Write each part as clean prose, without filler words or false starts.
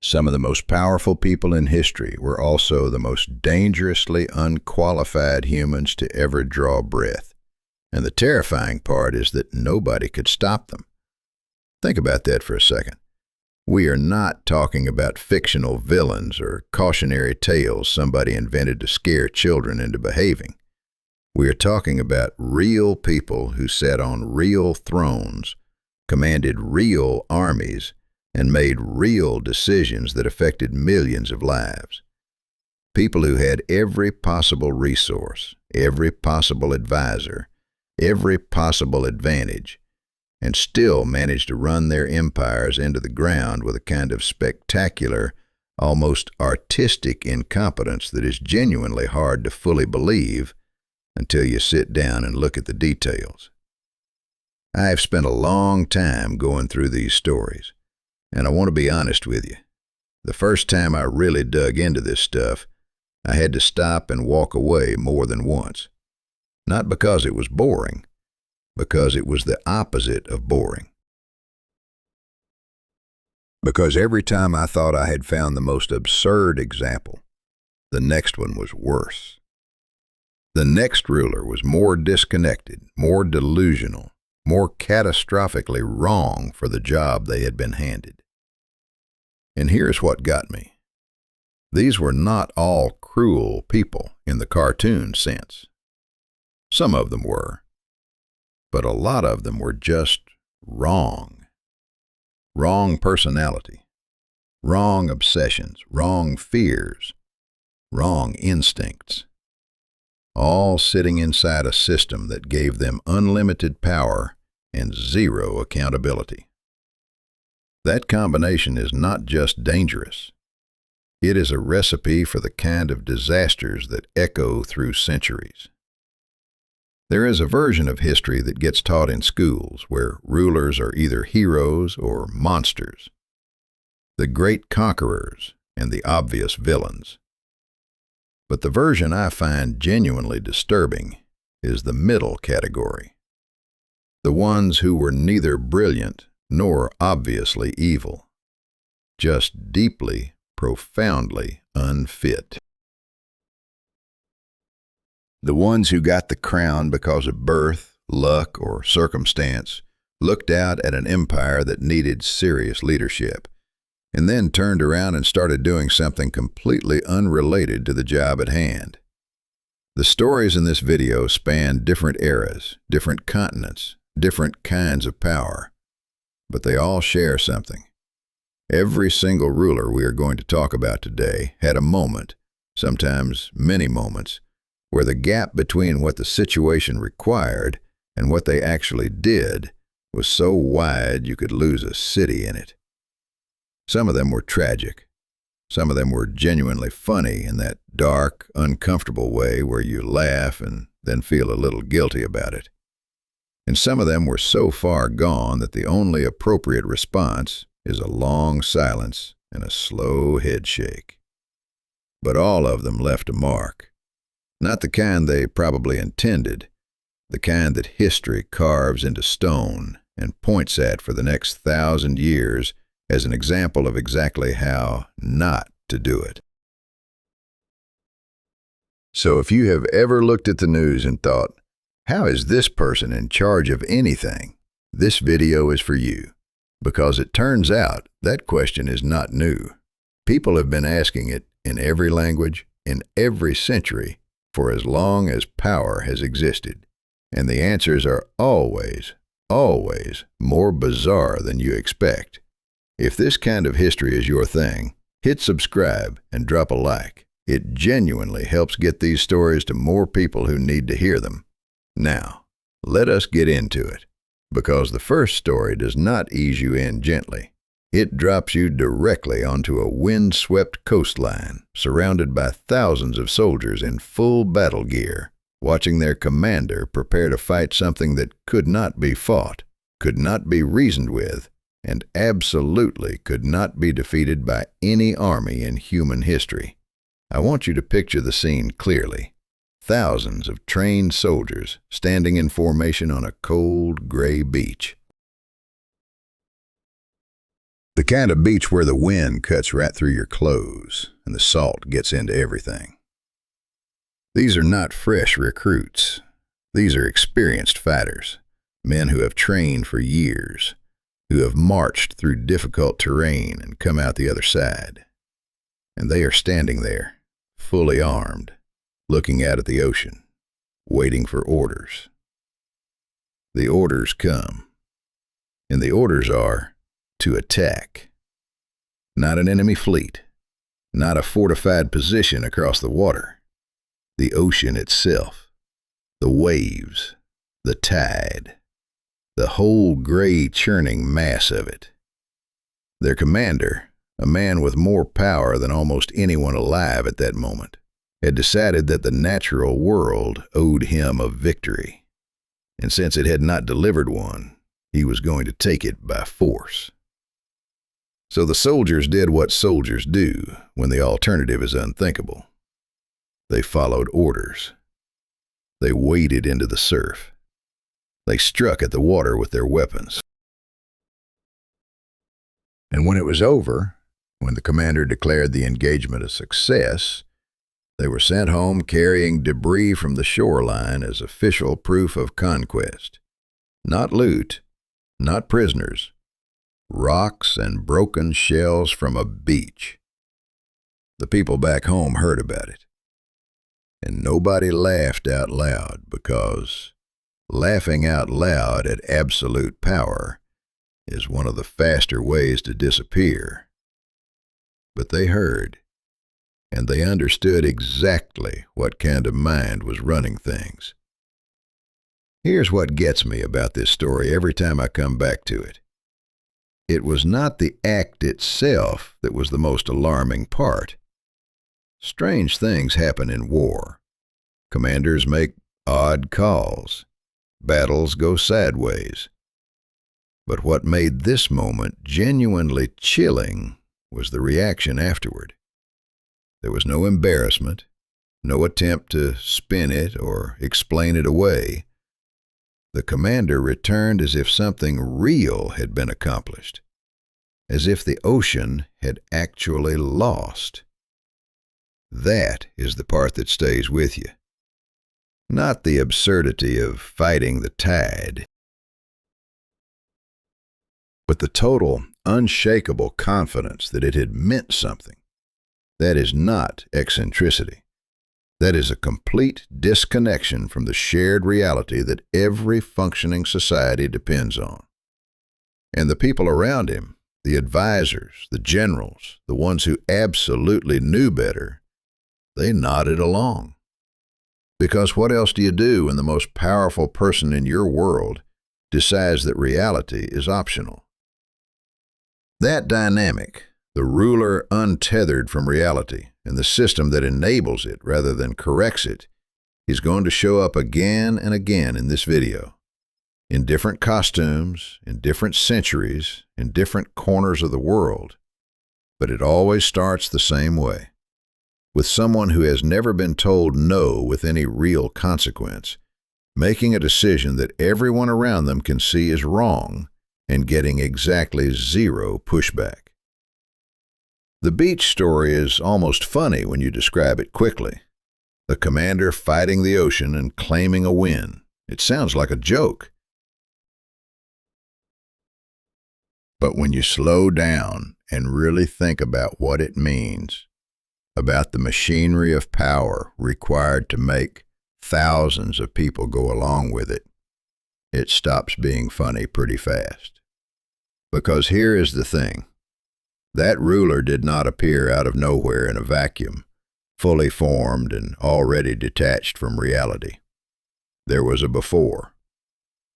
Some of the most powerful people in history were also the most dangerously unqualified humans to ever draw breath. And the terrifying part is that nobody could stop them. Think about that for a second. We are not talking about fictional villains or cautionary tales somebody invented to scare children into behaving. We are talking about real people who sat on real thrones, commanded real armies, and made real decisions that affected millions of lives. People who had every possible resource, every possible advisor, every possible advantage, and still managed to run their empires into the ground with a kind of spectacular, almost artistic incompetence that is genuinely hard to fully believe until you sit down and look at the details. I have spent a long time going through these stories, and I want to be honest with you. The first time I really dug into this stuff, I had to stop and walk away more than once. Not because it was boring, because it was the opposite of boring. Because every time I thought I had found the most absurd example, the next one was worse. The next ruler was more disconnected, more delusional, more catastrophically wrong for the job they had been handed. And here's what got me. These were not all cruel people in the cartoon sense. Some of them were, but a lot of them were just wrong. Wrong personality, wrong obsessions, wrong fears, wrong instincts, all sitting inside a system that gave them unlimited power and zero accountability. That combination is not just dangerous. It is a recipe for the kind of disasters that echo through centuries. There is a version of history that gets taught in schools where rulers are either heroes or monsters, the great conquerors and the obvious villains. But the version I find genuinely disturbing is the middle category, the ones who were neither brilliant nor obviously evil, just deeply, profoundly unfit. The ones who got the crown because of birth, luck, or circumstance looked out at an empire that needed serious leadership, and then turned around and started doing something completely unrelated to the job at hand. The stories in this video span different eras, different continents, different kinds of power, but they all share something. Every single ruler we are going to talk about today had a moment, sometimes many moments, where the gap between what the situation required and what they actually did was so wide you could lose a city in it. Some of them were tragic. Some of them were genuinely funny in that dark, uncomfortable way where you laugh and then feel a little guilty about it. And some of them were so far gone that the only appropriate response is a long silence and a slow headshake. But all of them left a mark. Not the kind they probably intended, the kind that history carves into stone and points at for the next 1,000 years as an example of exactly how not to do it. So if you have ever looked at the news and thought, how is this person in charge of anything? This video is for you, because it turns out that question is not new. People have been asking it in every language, in every century, for as long as power has existed. And the answers are always, always more bizarre than you expect. If this kind of history is your thing, hit subscribe and drop a like. It genuinely helps get these stories to more people who need to hear them. Now, let us get into it, because the first story does not ease you in gently. It drops you directly onto a wind-swept coastline, surrounded by thousands of soldiers in full battle gear, watching their commander prepare to fight something that could not be fought, could not be reasoned with, and absolutely could not be defeated by any army in human history. I want you to picture the scene clearly. Thousands of trained soldiers standing in formation on a cold, gray beach. The kind of beach where the wind cuts right through your clothes and the salt gets into everything. These are not fresh recruits. These are experienced fighters, men who have trained for years, who have marched through difficult terrain and come out the other side. And they are standing there, fully armed, looking out at the ocean, waiting for orders. The orders come, and the orders are to attack. Not an enemy fleet, not a fortified position across the water. The ocean itself, the waves, the tide, the whole gray churning mass of it. Their commander, a man with more power than almost anyone alive at that moment, had decided that the natural world owed him a victory, and since it had not delivered one, he was going to take it by force. So the soldiers did what soldiers do when the alternative is unthinkable. They followed orders. They waded into the surf. They struck at the water with their weapons. And when it was over, when the commander declared the engagement a success, they were sent home carrying debris from the shoreline as official proof of conquest. Not loot, not prisoners, rocks and broken shells from a beach. The people back home heard about it. And nobody laughed out loud, because laughing out loud at absolute power is one of the faster ways to disappear. But they heard, and they understood exactly what kind of mind was running things. Here's what gets me about this story every time I come back to it. It was not the act itself that was the most alarming part. Strange things happen in war. Commanders make odd calls. Battles go sideways. But what made this moment genuinely chilling was the reaction afterward. There was no embarrassment, no attempt to spin it or explain it away. The commander returned as if something real had been accomplished, as if the ocean had actually lost. That is the part that stays with you. Not the absurdity of fighting the tide, but the total, unshakable confidence that it had meant something. That is not eccentricity. That is a complete disconnection from the shared reality that every functioning society depends on. And the people around him, the advisors, the generals, the ones who absolutely knew better, they nodded along. Because what else do you do when the most powerful person in your world decides that reality is optional? That dynamic, the ruler untethered from reality, and the system that enables it rather than corrects it, is going to show up again and again in this video. In different costumes, in different centuries, in different corners of the world. But it always starts the same way. With someone who has never been told no with any real consequence, making a decision that everyone around them can see is wrong, and getting exactly zero pushback. The beach story is almost funny when you describe it quickly. The commander fighting the ocean and claiming a win. It sounds like a joke. But when you slow down and really think about what it means, about the machinery of power required to make thousands of people go along with it, it stops being funny pretty fast. Because here is the thing. That ruler did not appear out of nowhere in a vacuum, fully formed and already detached from reality. There was a before.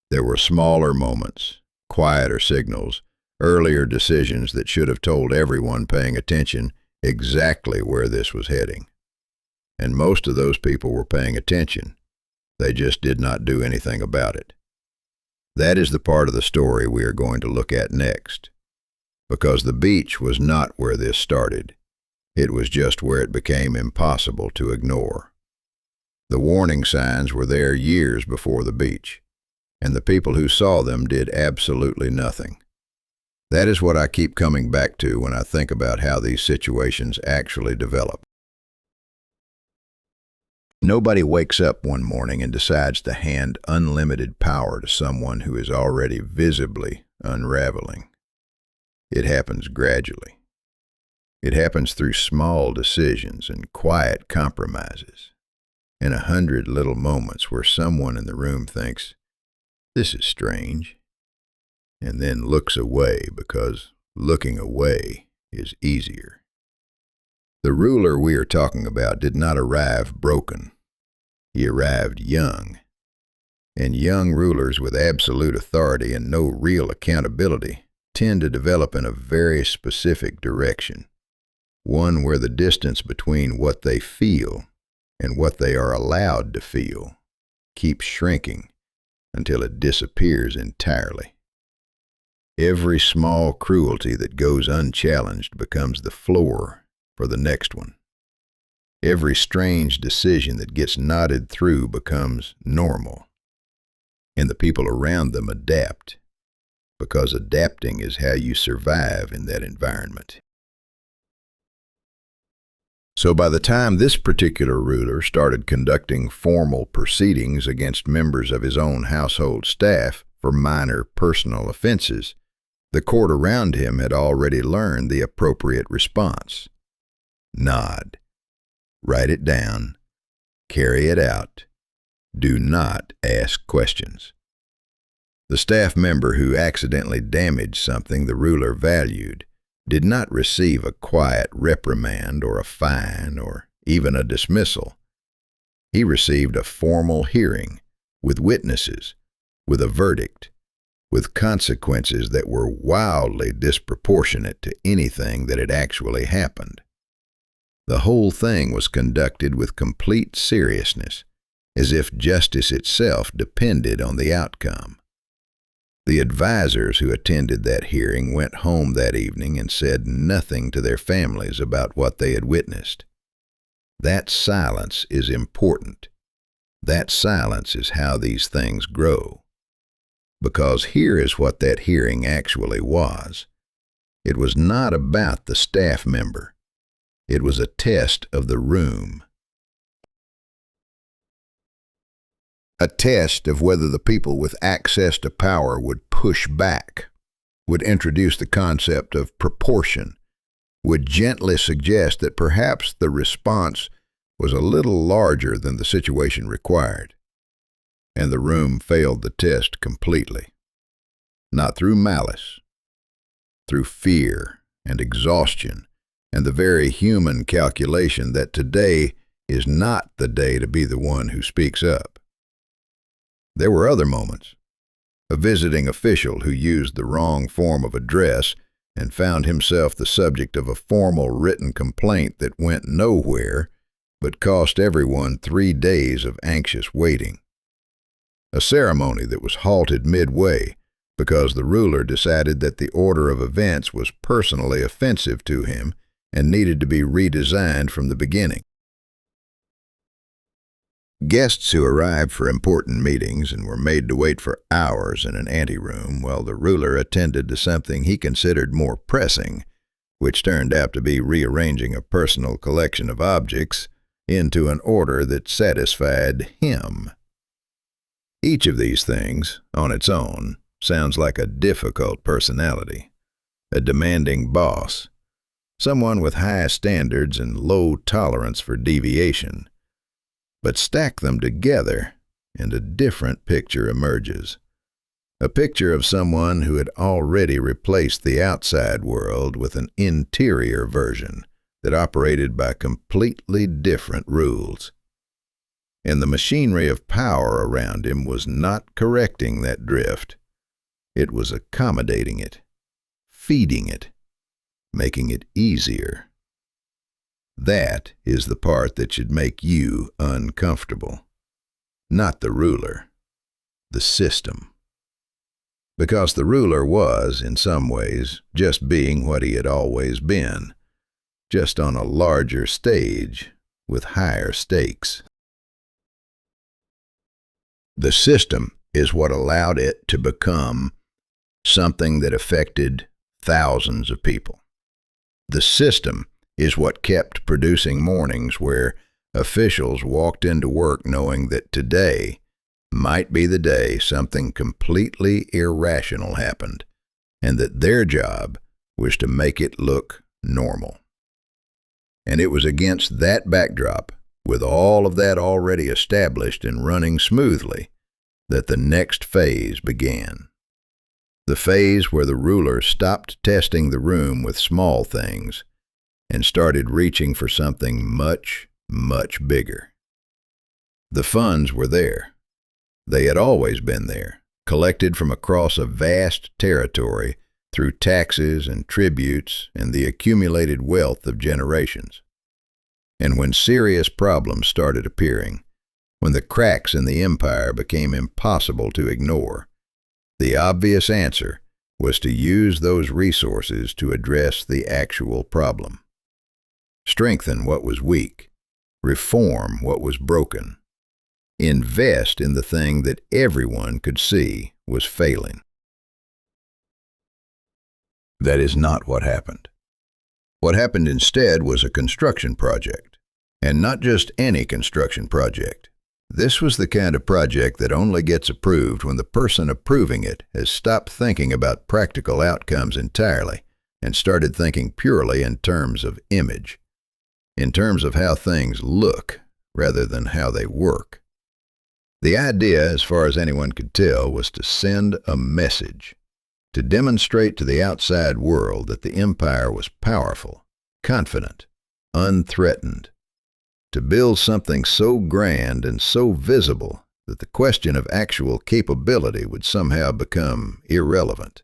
There were smaller moments, quieter signals, earlier decisions that should have told everyone paying attention exactly where this was heading. And most of those people were paying attention. They just did not do anything about it. That is the part of the story we are going to look at next. Because the beach was not where this started. It was just where it became impossible to ignore. The warning signs were there years before the beach, and the people who saw them did absolutely nothing. That is what I keep coming back to when I think about how these situations actually develop. Nobody wakes up one morning and decides to hand unlimited power to someone who is already visibly unraveling. It happens gradually. It happens through small decisions and quiet compromises, in 100 little moments where someone in the room thinks, "This is strange," and then looks away because looking away is easier. The ruler we are talking about did not arrive broken. He arrived young. And young rulers with absolute authority and no real accountability tend to develop in a very specific direction, one where the distance between what they feel and what they are allowed to feel keeps shrinking until it disappears entirely. Every small cruelty that goes unchallenged becomes the floor for the next one. Every strange decision that gets nodded through becomes normal, and the people around them adapt, because adapting is how you survive in that environment. So by the time this particular ruler started conducting formal proceedings against members of his own household staff for minor personal offenses, the court around him had already learned the appropriate response. Nod. Write it down. Carry it out. Do not ask questions. The staff member who accidentally damaged something the ruler valued did not receive a quiet reprimand or a fine or even a dismissal. He received a formal hearing with witnesses, with a verdict, with consequences that were wildly disproportionate to anything that had actually happened. The whole thing was conducted with complete seriousness, as if justice itself depended on the outcome. The advisors who attended that hearing went home that evening and said nothing to their families about what they had witnessed. That silence is important. That silence is how these things grow. Because here is what that hearing actually was. It was not about the staff member. It was a test of the room. A test of whether the people with access to power would push back, would introduce the concept of proportion, would gently suggest that perhaps the response was a little larger than the situation required. And the room failed the test completely. Not through malice, through fear and exhaustion, and the very human calculation that today is not the day to be the one who speaks up. There were other moments. A visiting official who used the wrong form of address and found himself the subject of a formal written complaint that went nowhere but cost everyone 3 days of anxious waiting. A ceremony that was halted midway because the ruler decided that the order of events was personally offensive to him and needed to be redesigned from the beginning. Guests who arrived for important meetings and were made to wait for hours in an anteroom while the ruler attended to something he considered more pressing, which turned out to be rearranging a personal collection of objects into an order that satisfied him. Each of these things, on its own, sounds like a difficult personality, a demanding boss, someone with high standards and low tolerance for deviation. But stack them together, and a different picture emerges. A picture of someone who had already replaced the outside world with an interior version that operated by completely different rules. And the machinery of power around him was not correcting that drift. It was accommodating it, feeding it, making it easier. That is the part that should make you uncomfortable. Not the ruler, the system. Because the ruler was, in some ways, just being what he had always been, just on a larger stage with higher stakes. The system is what allowed it to become something that affected thousands of people. The system is what kept producing mornings where officials walked into work knowing that today might be the day something completely irrational happened, and that their job was to make it look normal. And it was against that backdrop, with all of that already established and running smoothly, that the next phase began. The phase where the ruler stopped testing the room with small things and started reaching for something much, much bigger. The funds were there. They had always been there, collected from across a vast territory through taxes and tributes and the accumulated wealth of generations. And when serious problems started appearing, when the cracks in the empire became impossible to ignore, the obvious answer was to use those resources to address the actual problem. Strengthen what was weak, reform what was broken, invest in the thing that everyone could see was failing. That is not what happened. What happened instead was a construction project, and not just any construction project. This was the kind of project that only gets approved when the person approving it has stopped thinking about practical outcomes entirely and started thinking purely in terms of image, in terms of how things look rather than how they work. The idea, as far as anyone could tell, was to send a message, to demonstrate to the outside world that the empire was powerful, confident, unthreatened, to build something so grand and so visible that the question of actual capability would somehow become irrelevant,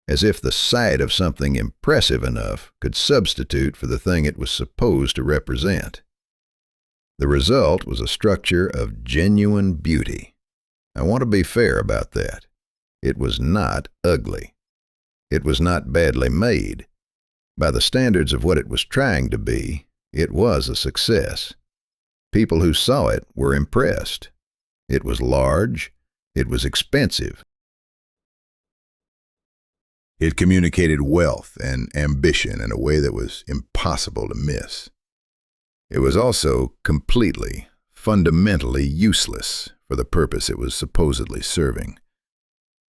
as if the sight of something impressive enough could substitute for the thing it was supposed to represent. The result was a structure of genuine beauty. I want to be fair about that. It was not ugly. It was not badly made. By the standards of what it was trying to be, it was a success. People who saw it were impressed. It was large. It was expensive. It communicated wealth and ambition in a way that was impossible to miss. It was also completely, fundamentally useless for the purpose it was supposedly serving.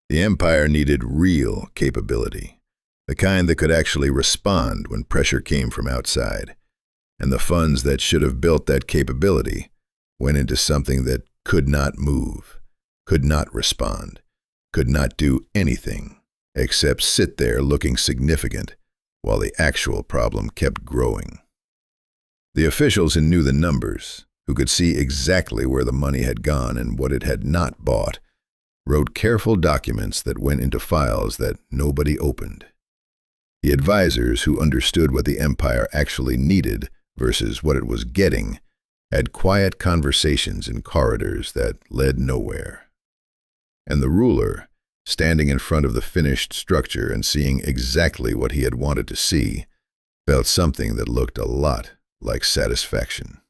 The empire needed real capability, the kind that could actually respond when pressure came from outside. And the funds that should have built that capability went into something that could not move, could not respond, could not do anything except sit there looking significant while the actual problem kept growing. The officials who knew the numbers, who could see exactly where the money had gone and what it had not bought, wrote careful documents that went into files that nobody opened. The advisors who understood what the empire actually needed versus what it was getting had quiet conversations in corridors that led nowhere. And the ruler, standing in front of the finished structure and seeing exactly what he had wanted to see, felt something that looked a lot like satisfaction.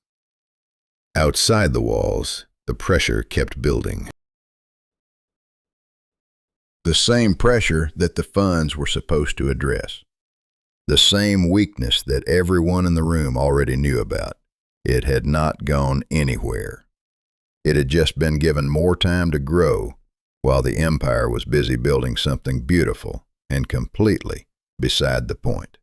Outside the walls, the pressure kept building. The same pressure that the funds were supposed to address. The same weakness that everyone in the room already knew about. It had not gone anywhere. It had just been given more time to grow while the empire was busy building something beautiful and completely beside the point.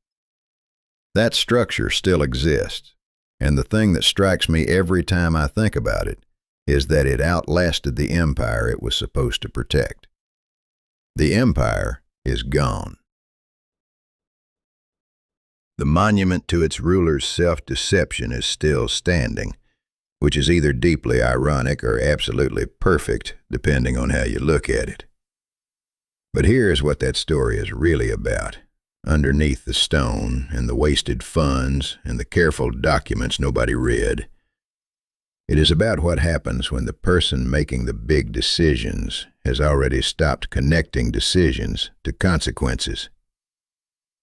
That structure still exists, and the thing that strikes me every time I think about it is that it outlasted the empire it was supposed to protect. The empire is gone. The monument to its ruler's self-deception is still standing, which is either deeply ironic or absolutely perfect, depending on how you look at it. But here's what that story is really about. Underneath the stone and the wasted funds and the careful documents nobody read, it is about what happens when the person making the big decisions has already stopped connecting decisions to consequences.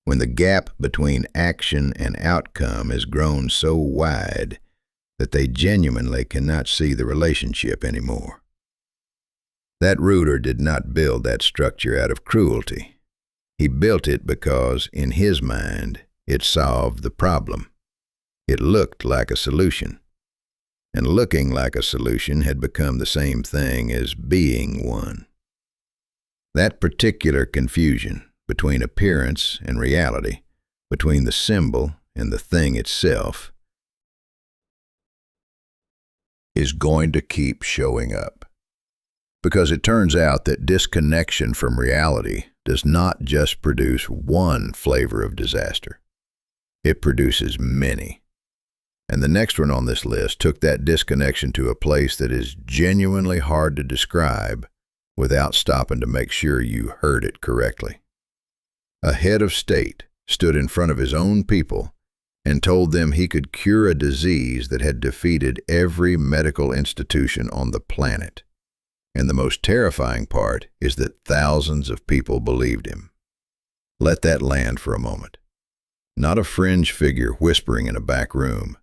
When the gap between action and outcome has grown so wide that they genuinely cannot see the relationship anymore. That ruler did not build that structure out of cruelty. He built it because, in his mind, it solved the problem. It looked like a solution. And looking like a solution had become the same thing as being one. That particular confusion between appearance and reality, between the symbol and the thing itself, is going to keep showing up. Because it turns out that disconnection from reality does not just produce one flavor of disaster. It produces many. And the next one on this list took that disconnection to a place that is genuinely hard to describe without stopping to make sure you heard it correctly. A head of state stood in front of his own people and told them he could cure a disease that had defeated every medical institution on the planet. And the most terrifying part is that thousands of people believed him. Let that land for a moment. Not a fringe figure whispering in a back room.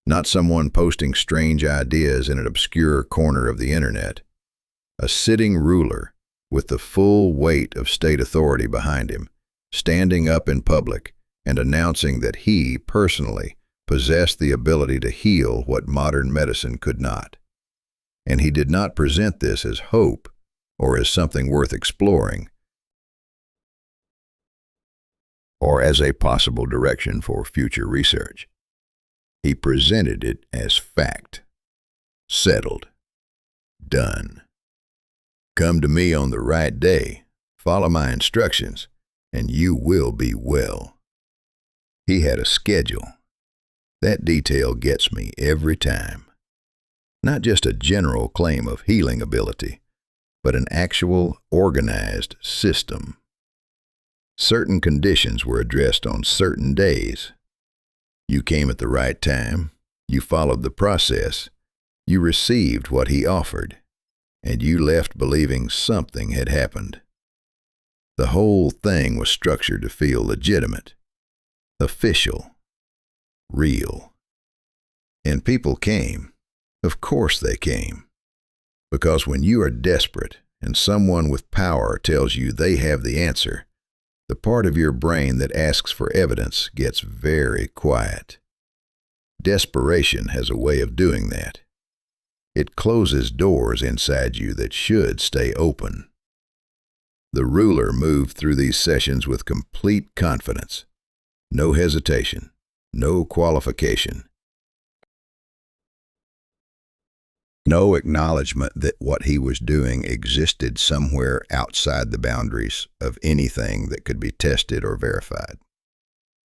Not someone posting strange ideas in an obscure corner of the internet. A sitting ruler with the full weight of state authority behind him, standing up in public and announcing that he personally possessed the ability to heal what modern medicine could not. And he did not present this as hope or as something worth exploring or as a possible direction for future research. He presented it as fact. Settled. Done. Come to me on the right day, follow my instructions, and you will be well. He had a schedule. That detail gets me every time. Not just a general claim of healing ability, but an actual organized system. Certain conditions were addressed on certain days. You came at the right time, you followed the process, you received what he offered, and you left believing something had happened. The whole thing was structured to feel legitimate, official, real. And people came. Of course they came. Because when you are desperate and someone with power tells you they have the answer, the part of your brain that asks for evidence gets very quiet. Desperation has a way of doing that. It closes doors inside you that should stay open. The ruler moved through these sessions with complete confidence. No hesitation, no qualification. No acknowledgement that what he was doing existed somewhere outside the boundaries of anything that could be tested or verified.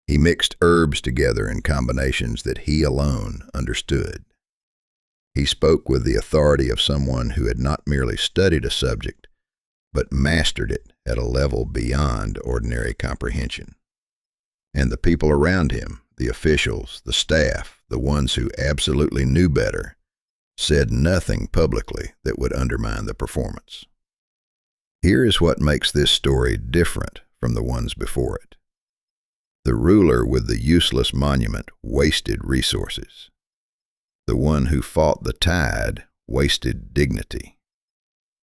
He mixed herbs together in combinations that he alone understood. He spoke with the authority of someone who had not merely studied a subject, but mastered it at a level beyond ordinary comprehension. And the people around him, the officials, the staff, the ones who absolutely knew better, said nothing publicly that would undermine the performance. Here is what makes this story different from the ones before it. The ruler with the useless monument wasted resources. The one who fought the tide wasted dignity.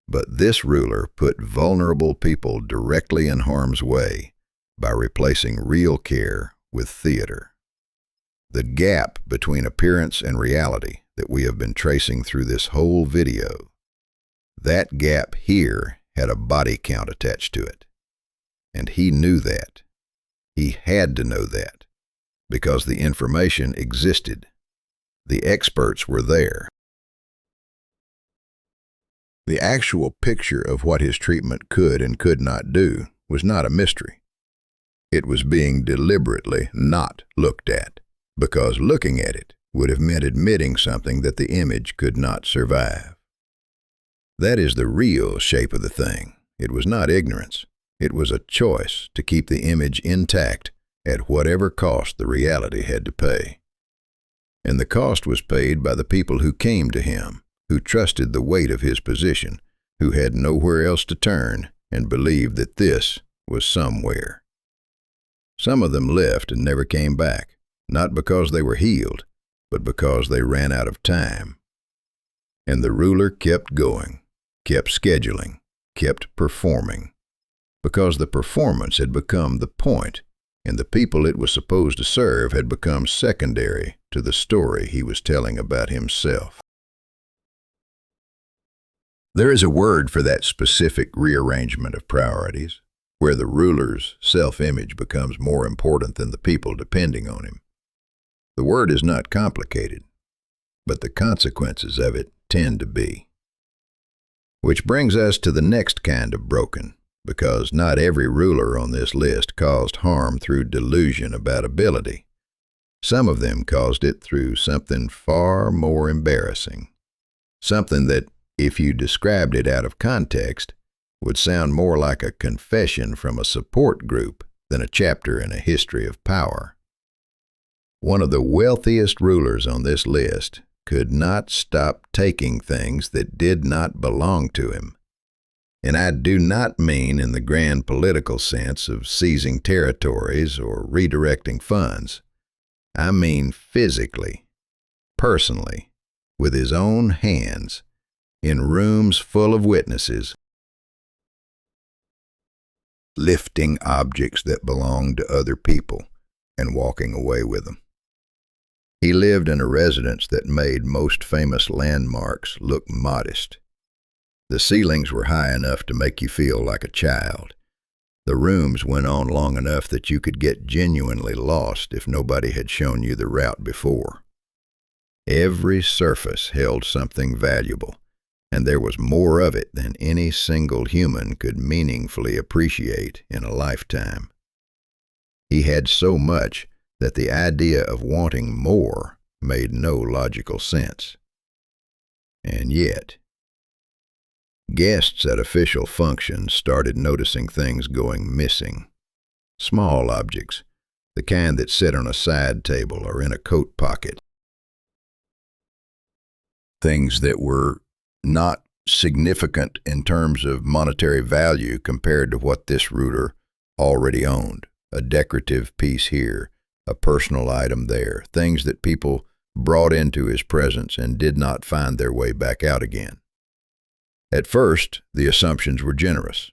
But this ruler put vulnerable people directly in harm's way by replacing real care with theater. The gap between appearance and reality that we have been tracing through this whole video, that gap here had a body count attached to it. And he knew that. He had to know that, because the information existed. The experts were there. The actual picture of what his treatment could and could not do was not a mystery. It was being deliberately not looked at, because looking at it would have meant admitting something that the image could not survive. That is the real shape of the thing. It was not ignorance. It was a choice to keep the image intact at whatever cost the reality had to pay. And the cost was paid by the people who came to him, who trusted the weight of his position, who had nowhere else to turn and believed that this was somewhere. Some of them left and never came back, not because they were healed, but because they ran out of time. And the ruler kept going, kept scheduling, kept performing, because the performance had become the point, and the people it was supposed to serve had become secondary to the story he was telling about himself. There is a word for that specific rearrangement of priorities, where the ruler's self-image becomes more important than the people depending on him. The word is not complicated, but the consequences of it tend to be. Which brings us to the next kind of broken, because not every ruler on this list caused harm through delusion about ability. Some of them caused it through something far more embarrassing, something that, if you described it out of context, would sound more like a confession from a support group than a chapter in a history of power. One of the wealthiest rulers on this list could not stop taking things that did not belong to him. And I do not mean in the grand political sense of seizing territories or redirecting funds. I mean physically, personally, with his own hands, in rooms full of witnesses, lifting objects that belonged to other people and walking away with them. He lived in a residence that made most famous landmarks look modest. The ceilings were high enough to make you feel like a child. The rooms went on long enough that you could get genuinely lost if nobody had shown you the route before. Every surface held something valuable, and there was more of it than any single human could meaningfully appreciate in a lifetime. He had so much that the idea of wanting more made no logical sense. And yet, guests at official functions started noticing things going missing. Small objects, the kind that sit on a side table or in a coat pocket. Things that were not significant in terms of monetary value compared to what this ruler already owned. A decorative piece here, a personal item there, things that people brought into his presence and did not find their way back out again. At first, the assumptions were generous.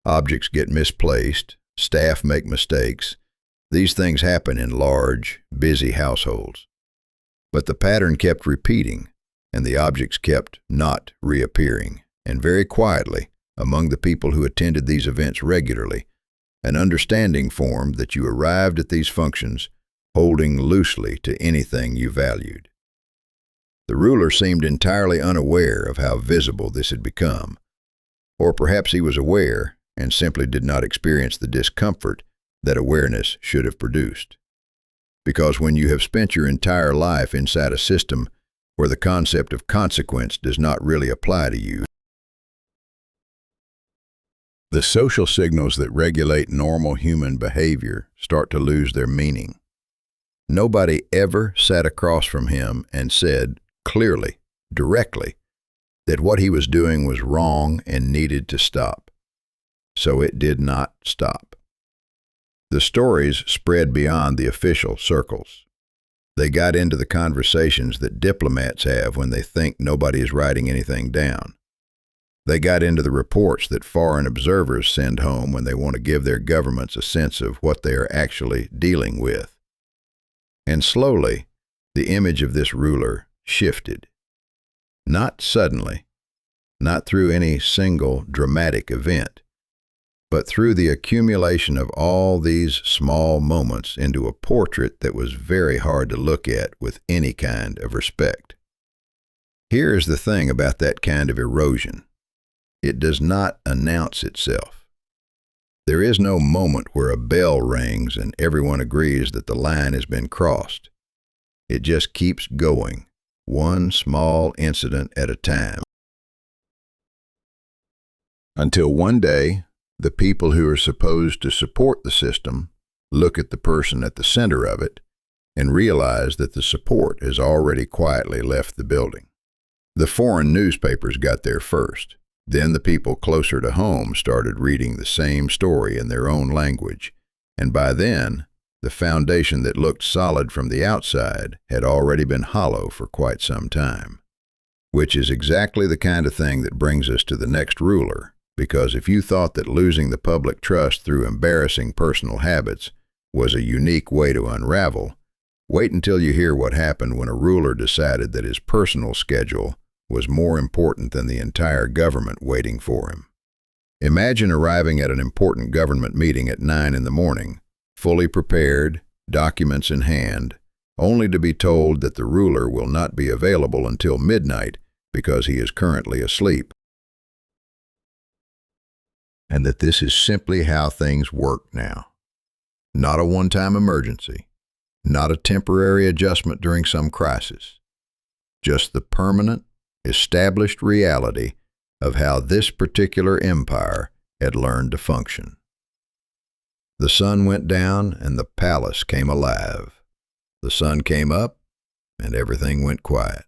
Objects get misplaced, staff make mistakes. These things happen in large, busy households. But the pattern kept repeating, and the objects kept not reappearing, and very quietly, among the people who attended these events regularly, an understanding formed that you arrived at these functions holding loosely to anything you valued. The ruler seemed entirely unaware of how visible this had become, or perhaps he was aware and simply did not experience the discomfort that awareness should have produced. Because when you have spent your entire life inside a system where the concept of consequence does not really apply to you, the social signals that regulate normal human behavior start to lose their meaning. Nobody ever sat across from him and said clearly, directly, that what he was doing was wrong and needed to stop. So it did not stop. The stories spread beyond the official circles. They got into the conversations that diplomats have when they think nobody is writing anything down. They got into the reports that foreign observers send home when they want to give their governments a sense of what they are actually dealing with. And slowly, the image of this ruler shifted. Not suddenly, not through any single dramatic event, but through the accumulation of all these small moments into a portrait that was very hard to look at with any kind of respect. Here is the thing about that kind of erosion. It does not announce itself. There is no moment where a bell rings and everyone agrees that the line has been crossed. It just keeps going, one small incident at a time. Until one day, the people who are supposed to support the system look at the person at the center of it and realize that the support has already quietly left the building. The foreign newspapers got there first. Then the people closer to home started reading the same story in their own language, and by then, the foundation that looked solid from the outside had already been hollow for quite some time. Which is exactly the kind of thing that brings us to the next ruler, because if you thought that losing the public trust through embarrassing personal habits was a unique way to unravel, wait until you hear what happened when a ruler decided that his personal schedule was more important than the entire government waiting for him. Imagine arriving at an important government meeting at 9 in the morning, fully prepared, documents in hand, only to be told that the ruler will not be available until midnight because he is currently asleep, and that this is simply how things work now. Not a one-time emergency, not a temporary adjustment during some crisis, just the permanent, established reality of how this particular empire had learned to function. The sun went down and the palace came alive. The sun came up and everything went quiet.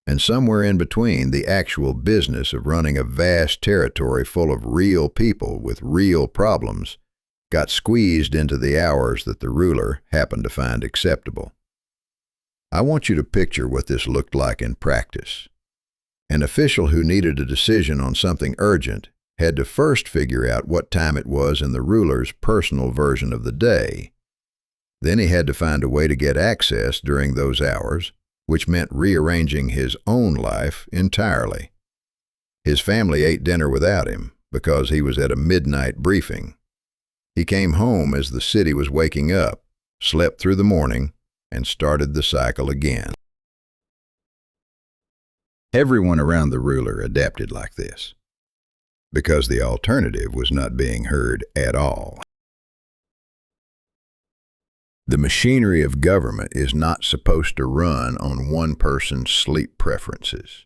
And somewhere in between, the actual business of running a vast territory full of real people with real problems got squeezed into the hours that the ruler happened to find acceptable. I want you to picture what this looked like in practice. An official who needed a decision on something urgent had to first figure out what time it was in the ruler's personal version of the day. Then he had to find a way to get access during those hours, which meant rearranging his own life entirely. His family ate dinner without him because he was at a midnight briefing. He came home as the city was waking up, slept through the morning, and started the cycle again. Everyone around the ruler adapted like this, because the alternative was not being heard at all. The machinery of government is not supposed to run on one person's sleep preferences.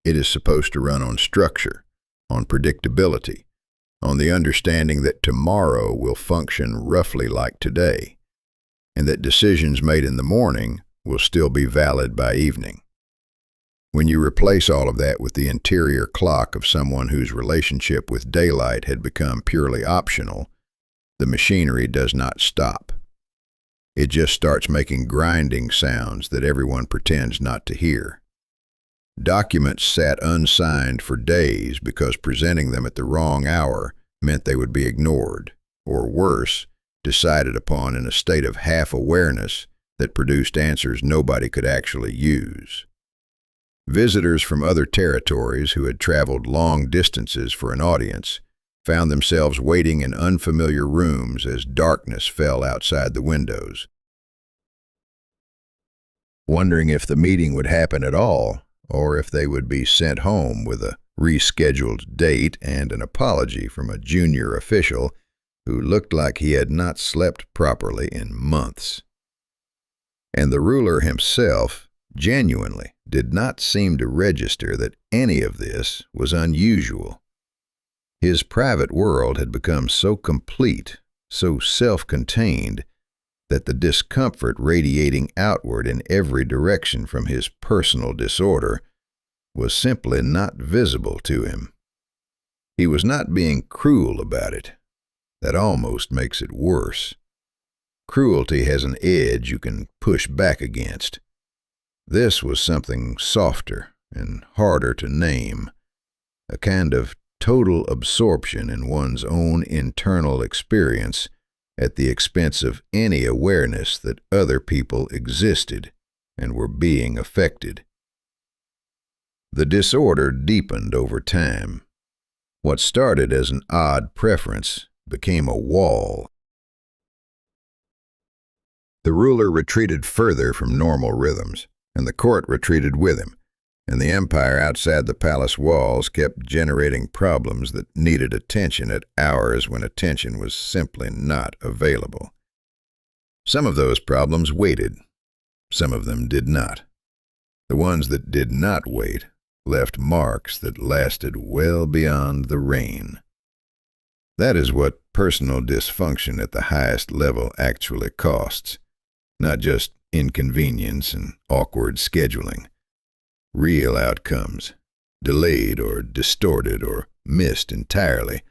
It is supposed to run on structure, on predictability, on the understanding that tomorrow will function roughly like today, and that decisions made in the morning will still be valid by evening. When you replace all of that with the interior clock of someone whose relationship with daylight had become purely optional, the machinery does not stop. It just starts making grinding sounds that everyone pretends not to hear. Documents sat unsigned for days because presenting them at the wrong hour meant they would be ignored, or worse, decided upon in a state of half-awareness that produced answers nobody could actually use. Visitors from other territories who had traveled long distances for an audience found themselves waiting in unfamiliar rooms as darkness fell outside the windows, wondering if the meeting would happen at all, or if they would be sent home with a rescheduled date and an apology from a junior official who looked like he had not slept properly in months. And the ruler himself genuinely did not seem to register that any of this was unusual. His private world had become so complete, so self-contained, that the discomfort radiating outward in every direction from his personal disorder was simply not visible to him. He was not being cruel about it. That almost makes it worse. Cruelty has an edge you can push back against. This was something softer and harder to name, a kind of total absorption in one's own internal experience at the expense of any awareness that other people existed and were being affected. The disorder deepened over time. What started as an odd preference became a wall. The ruler retreated further from normal rhythms, and the court retreated with him, and the empire outside the palace walls kept generating problems that needed attention at hours when attention was simply not available. Some of those problems waited. Some of them did not. The ones that did not wait left marks that lasted well beyond the rain. That is what personal dysfunction at the highest level actually costs, not just inconvenience and awkward scheduling. Real outcomes, delayed or distorted or missed entirely,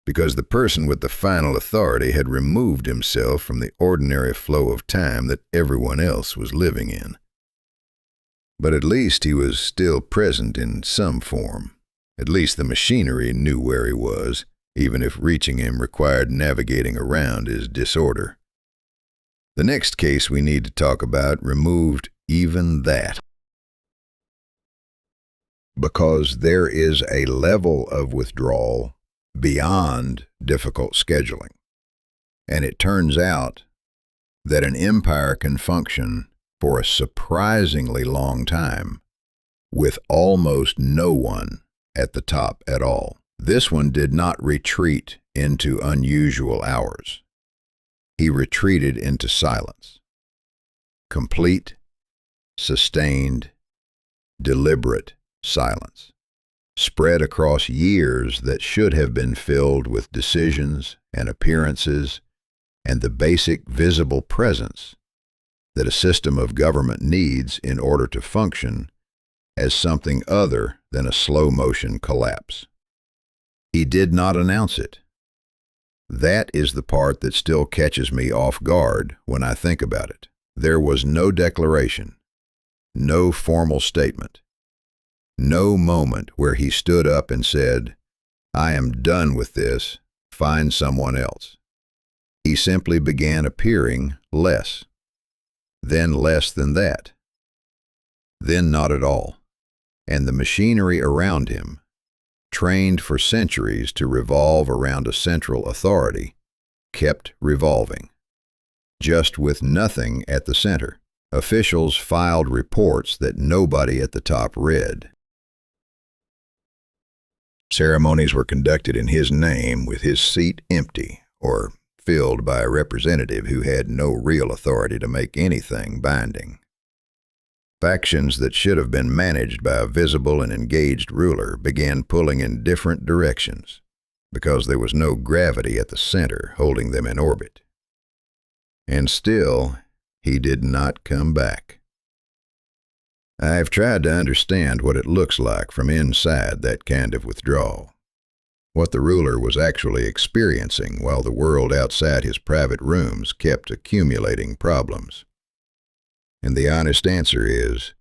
because the person with the final authority had removed himself from the ordinary flow of time that everyone else was living in. But at least he was still present in some form, At least the machinery knew where he was, even if reaching him required navigating around his disorder. The next case we need to talk about removed even that. Because there is a level of withdrawal beyond difficult scheduling. And it turns out that an empire can function for a surprisingly long time with almost no one at the top at all. This one did not retreat into unusual hours. He retreated into silence. Complete, sustained, deliberate silence, spread across years that should have been filled with decisions and appearances and the basic visible presence that a system of government needs in order to function as something other than a slow-motion collapse. He did not announce it. That is the part that still catches me off guard when I think about it. There was no declaration, no formal statement, no moment where he stood up and said, "I am done with this, find someone else." He simply began appearing less, then less than that, then not at all. And the machinery around him, trained for centuries to revolve around a central authority, kept revolving, just with nothing at the center. Officials filed reports that nobody at the top read. Ceremonies were conducted in his name with his seat empty or filled by a representative who had no real authority to make anything binding. Factions that should have been managed by a visible and engaged ruler began pulling in different directions because there was no gravity at the center holding them in orbit. And still, he did not come back. I've tried to understand what it looks like from inside that kind of withdrawal, what the ruler was actually experiencing while the world outside his private rooms kept accumulating problems. And the honest answer is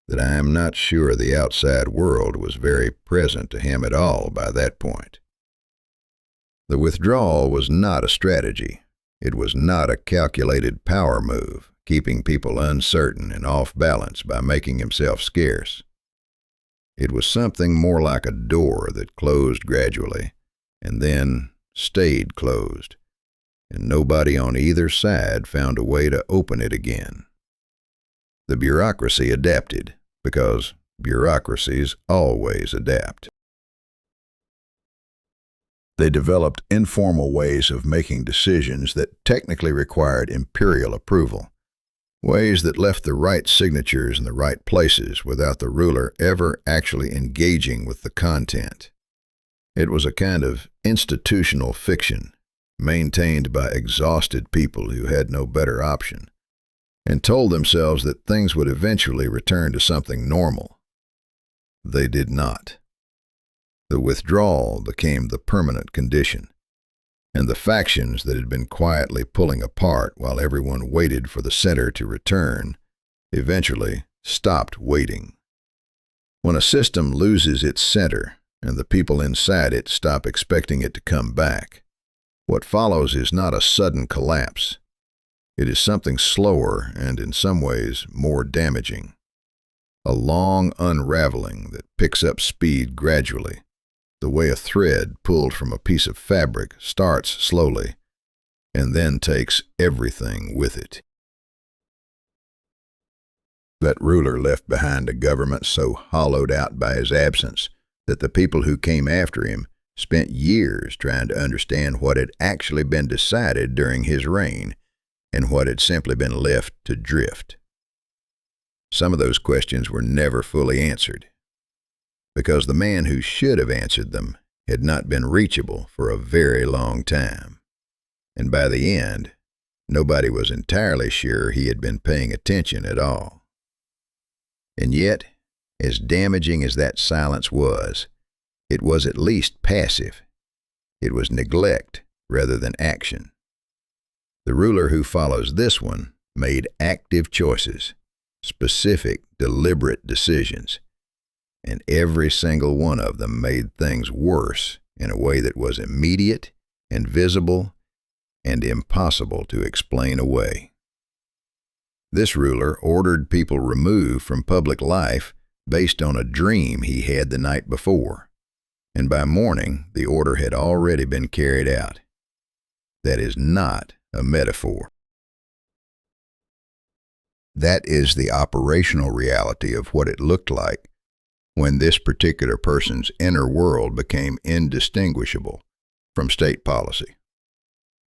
that I am not sure the outside world was very present to him at all by that point. The withdrawal was not a strategy. It was not a calculated power move, keeping people uncertain and off balance by making himself scarce. It was something more like a door that closed gradually and then stayed closed, and nobody on either side found a way to open it again. The bureaucracy adapted, because bureaucracies always adapt. They developed informal ways of making decisions that technically required imperial approval, ways that left the right signatures in the right places without the ruler ever actually engaging with the content. It was a kind of institutional fiction, maintained by exhausted people who had no better option, and told themselves that things would eventually return to something normal. They did not. The withdrawal became the permanent condition, and the factions that had been quietly pulling apart while everyone waited for the center to return eventually stopped waiting. When a system loses its center and the people inside it stop expecting it to come back, what follows is not a sudden collapse. It is something slower and in some ways more damaging. A long unraveling that picks up speed gradually, the way a thread pulled from a piece of fabric starts slowly and then takes everything with it. That ruler left behind a government so hollowed out by his absence that the people who came after him spent years trying to understand what had actually been decided during his reign and what had simply been left to drift. Some of those questions were never fully answered, because the man who should have answered them had not been reachable for a very long time. And by the end, nobody was entirely sure he had been paying attention at all. And yet, as damaging as that silence was, it was at least passive. It was neglect rather than action. The ruler who follows this one made active choices, specific, deliberate decisions. and every single one of them made things worse in a way that was immediate and visible and impossible to explain away. This ruler ordered people removed from public life based on a dream he had the night before, and by morning the order had already been carried out. That is not a metaphor. That is the operational reality of what it looked like when this particular person's inner world became indistinguishable from state policy.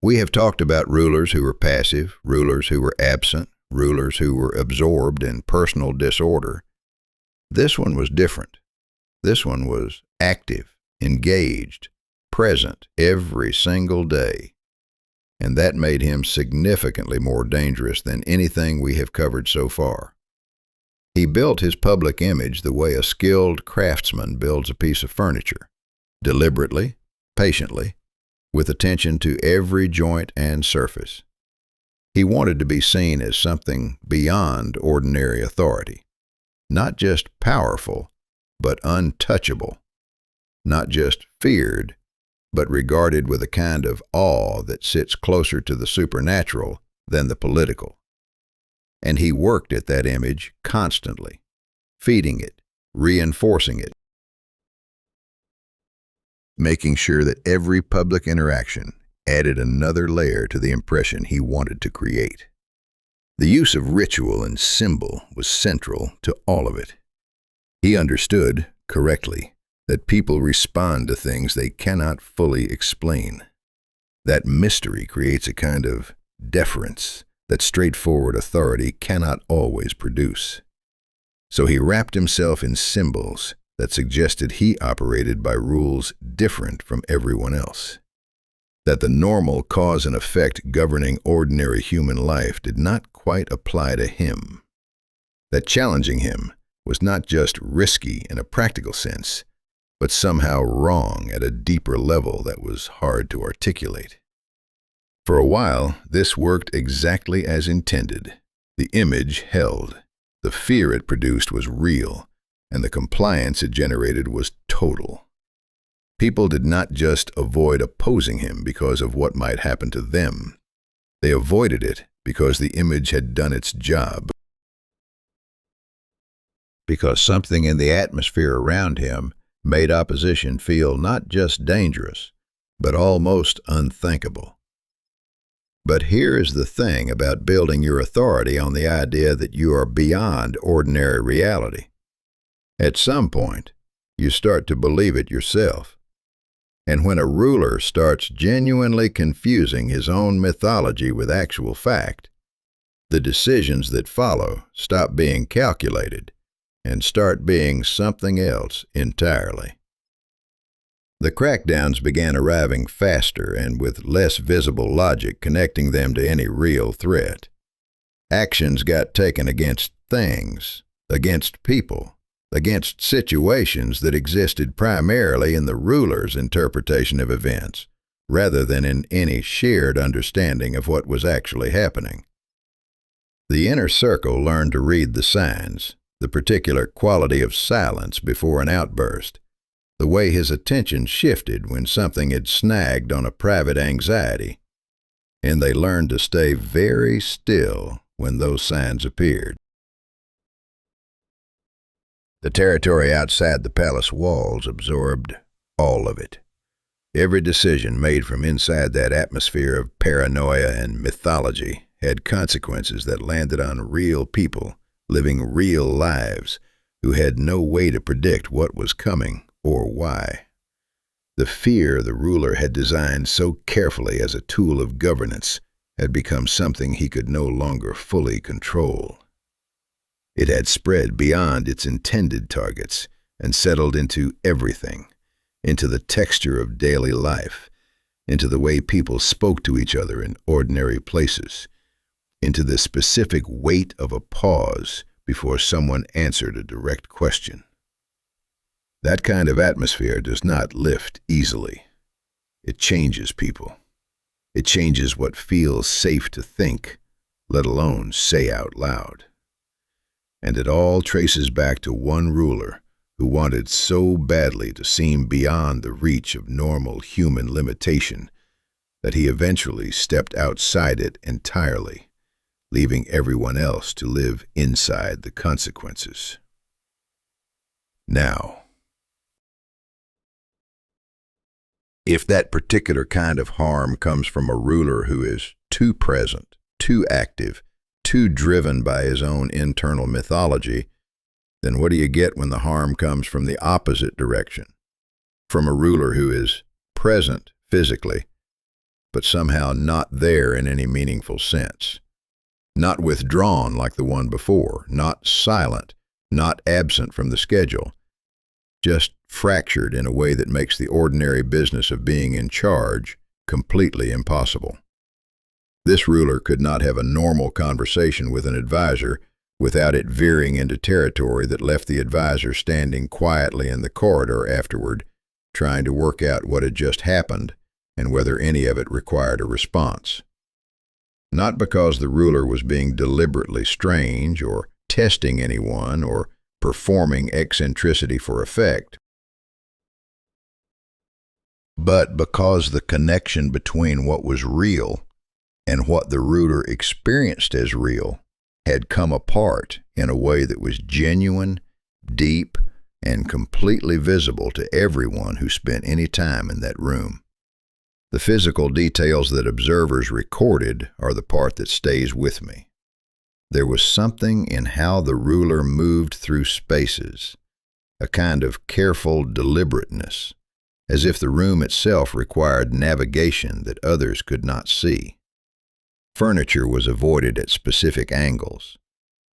We have talked about rulers who were passive, rulers who were absent, rulers who were absorbed in personal disorder. This one was different. This one was active, engaged, present every single day. And that made him significantly more dangerous than anything we have covered so far. He built his public image the way a skilled craftsman builds a piece of furniture, deliberately, patiently, with attention to every joint and surface. He wanted to be seen as something beyond ordinary authority, not just powerful, but untouchable, not just feared, but regarded with a kind of awe that sits closer to the supernatural than the political. And he worked at that image constantly, feeding it, reinforcing it, making sure that every public interaction added another layer to the impression he wanted to create. The use of ritual and symbol was central to all of it. He understood, correctly, that people respond to things they cannot fully explain. That mystery creates a kind of deference that straightforward authority cannot always produce. So he wrapped himself in symbols that suggested he operated by rules different from everyone else. That the normal cause and effect governing ordinary human life did not quite apply to him. That challenging him was not just risky in a practical sense, but somehow wrong at a deeper level that was hard to articulate. For a while, this worked exactly as intended. The image held. The fear it produced was real, and the compliance it generated was total. People did not just avoid opposing him because of what might happen to them. They avoided it because the image had done its job. Because something in the atmosphere around him made opposition feel not just dangerous, but almost unthinkable. But here is the thing about building your authority on the idea that you are beyond ordinary reality. At some point, you start to believe it yourself. And when a ruler starts genuinely confusing his own mythology with actual fact, the decisions that follow stop being calculated and start being something else entirely. The crackdowns began arriving faster and with less visible logic connecting them to any real threat. Actions got taken against things, against people, against situations that existed primarily in the ruler's interpretation of events, rather than in any shared understanding of what was actually happening. The inner circle learned to read the signs, the particular quality of silence before an outburst, the way his attention shifted when something had snagged on a private anxiety, and they learned to stay very still when those signs appeared. The territory outside the palace walls absorbed all of it. Every decision made from inside that atmosphere of paranoia and mythology had consequences that landed on real people living real lives who had no way to predict what was coming or why. The fear the ruler had designed so carefully as a tool of governance had become something he could no longer fully control. It had spread beyond its intended targets and settled into everything, into the texture of daily life, into the way people spoke to each other in ordinary places, into the specific weight of a pause before someone answered a direct question. That kind of atmosphere does not lift easily. It changes people. It changes what feels safe to think, let alone say out loud. And it all traces back to one ruler who wanted so badly to seem beyond the reach of normal human limitation that he eventually stepped outside it entirely, leaving everyone else to live inside the consequences. Now, if that particular kind of harm comes from a ruler who is too present, too active, too driven by his own internal mythology, then what do you get when the harm comes from the opposite direction? From a ruler who is present physically, but somehow not there in any meaningful sense. Not withdrawn like the one before, not silent, not absent from the schedule, just fractured in a way that makes the ordinary business of being in charge completely impossible. This ruler could not have a normal conversation with an advisor without it veering into territory that left the advisor standing quietly in the corridor afterward, trying to work out what had just happened and whether any of it required a response. Not because the ruler was being deliberately strange or testing anyone or performing eccentricity for effect, but because the connection between what was real and what the ruler experienced as real had come apart in a way that was genuine, deep, and completely visible to everyone who spent any time in that room. The physical details that observers recorded are the part that stays with me. There was something in how the ruler moved through spaces, a kind of careful deliberateness, as if the room itself required navigation that others could not see. Furniture was avoided at specific angles.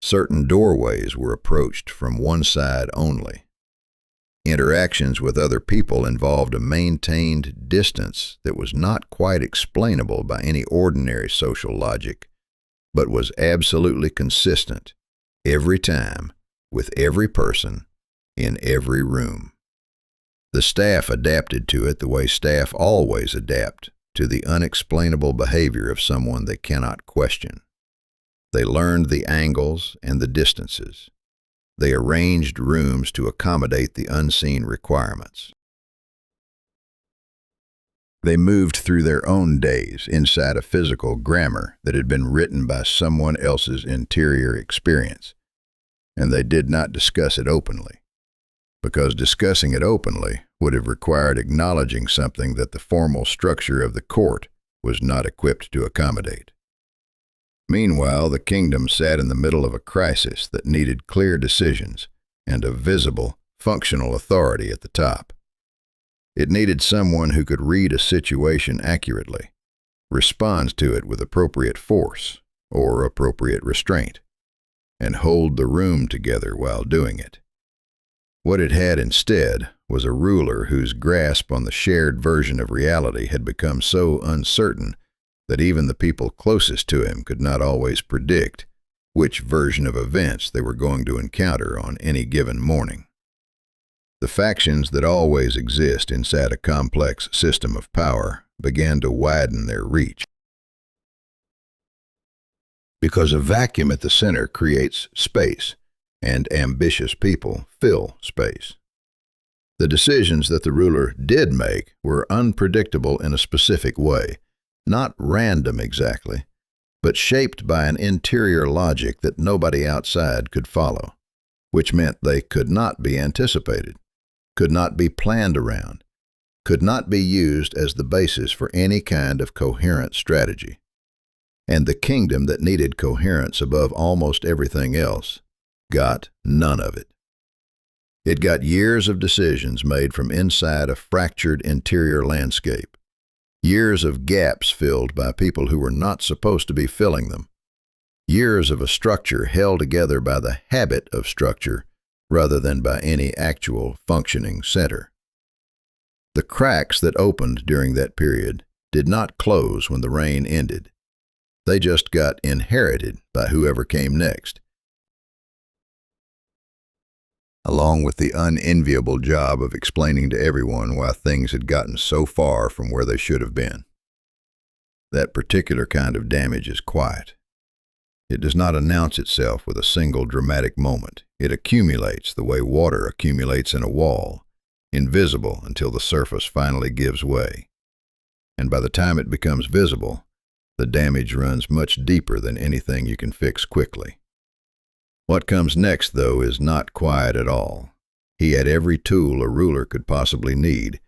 Certain doorways were approached from one side only. Interactions with other people involved a maintained distance that was not quite explainable by any ordinary social logic, but was absolutely consistent every time with every person in every room. The staff adapted to it the way staff always adapt to the unexplainable behavior of someone they cannot question. They learned the angles and the distances. They arranged rooms to accommodate the unseen requirements. They moved through their own days inside a physical grammar that had been written by someone else's interior experience, and they did not discuss it openly, because discussing it openly would have required acknowledging something that the formal structure of the court was not equipped to accommodate. Meanwhile, the kingdom sat in the middle of a crisis that needed clear decisions and a visible, functional authority at the top. It needed someone who could read a situation accurately, respond to it with appropriate force or appropriate restraint, and hold the room together while doing it. What it had instead was a ruler whose grasp on the shared version of reality had become so uncertain that even the people closest to him could not always predict which version of events they were going to encounter on any given morning. The factions that always exist inside a complex system of power began to widen their reach, because a vacuum at the center creates space, and ambitious people fill space. The decisions that the ruler did make were unpredictable in a specific way, not random exactly, but shaped by an interior logic that nobody outside could follow, which meant they could not be anticipated, could not be planned around, could not be used as the basis for any kind of coherent strategy. And the kingdom that needed coherence above almost everything else got none of it. It got years of decisions made from inside a fractured interior landscape, years of gaps filled by people who were not supposed to be filling them, years of a structure held together by the habit of structure rather than by any actual functioning center. The cracks that opened during that period did not close when the reign ended. They just got inherited by whoever came next, along with the unenviable job of explaining to everyone why things had gotten so far from where they should have been. That particular kind of damage is quiet. It does not announce itself with a single dramatic moment. It accumulates the way water accumulates in a wall, invisible until the surface finally gives way. And by the time it becomes visible, the damage runs much deeper than anything you can fix quickly. What comes next, though, is not quiet at all. He had every tool a ruler could possibly need,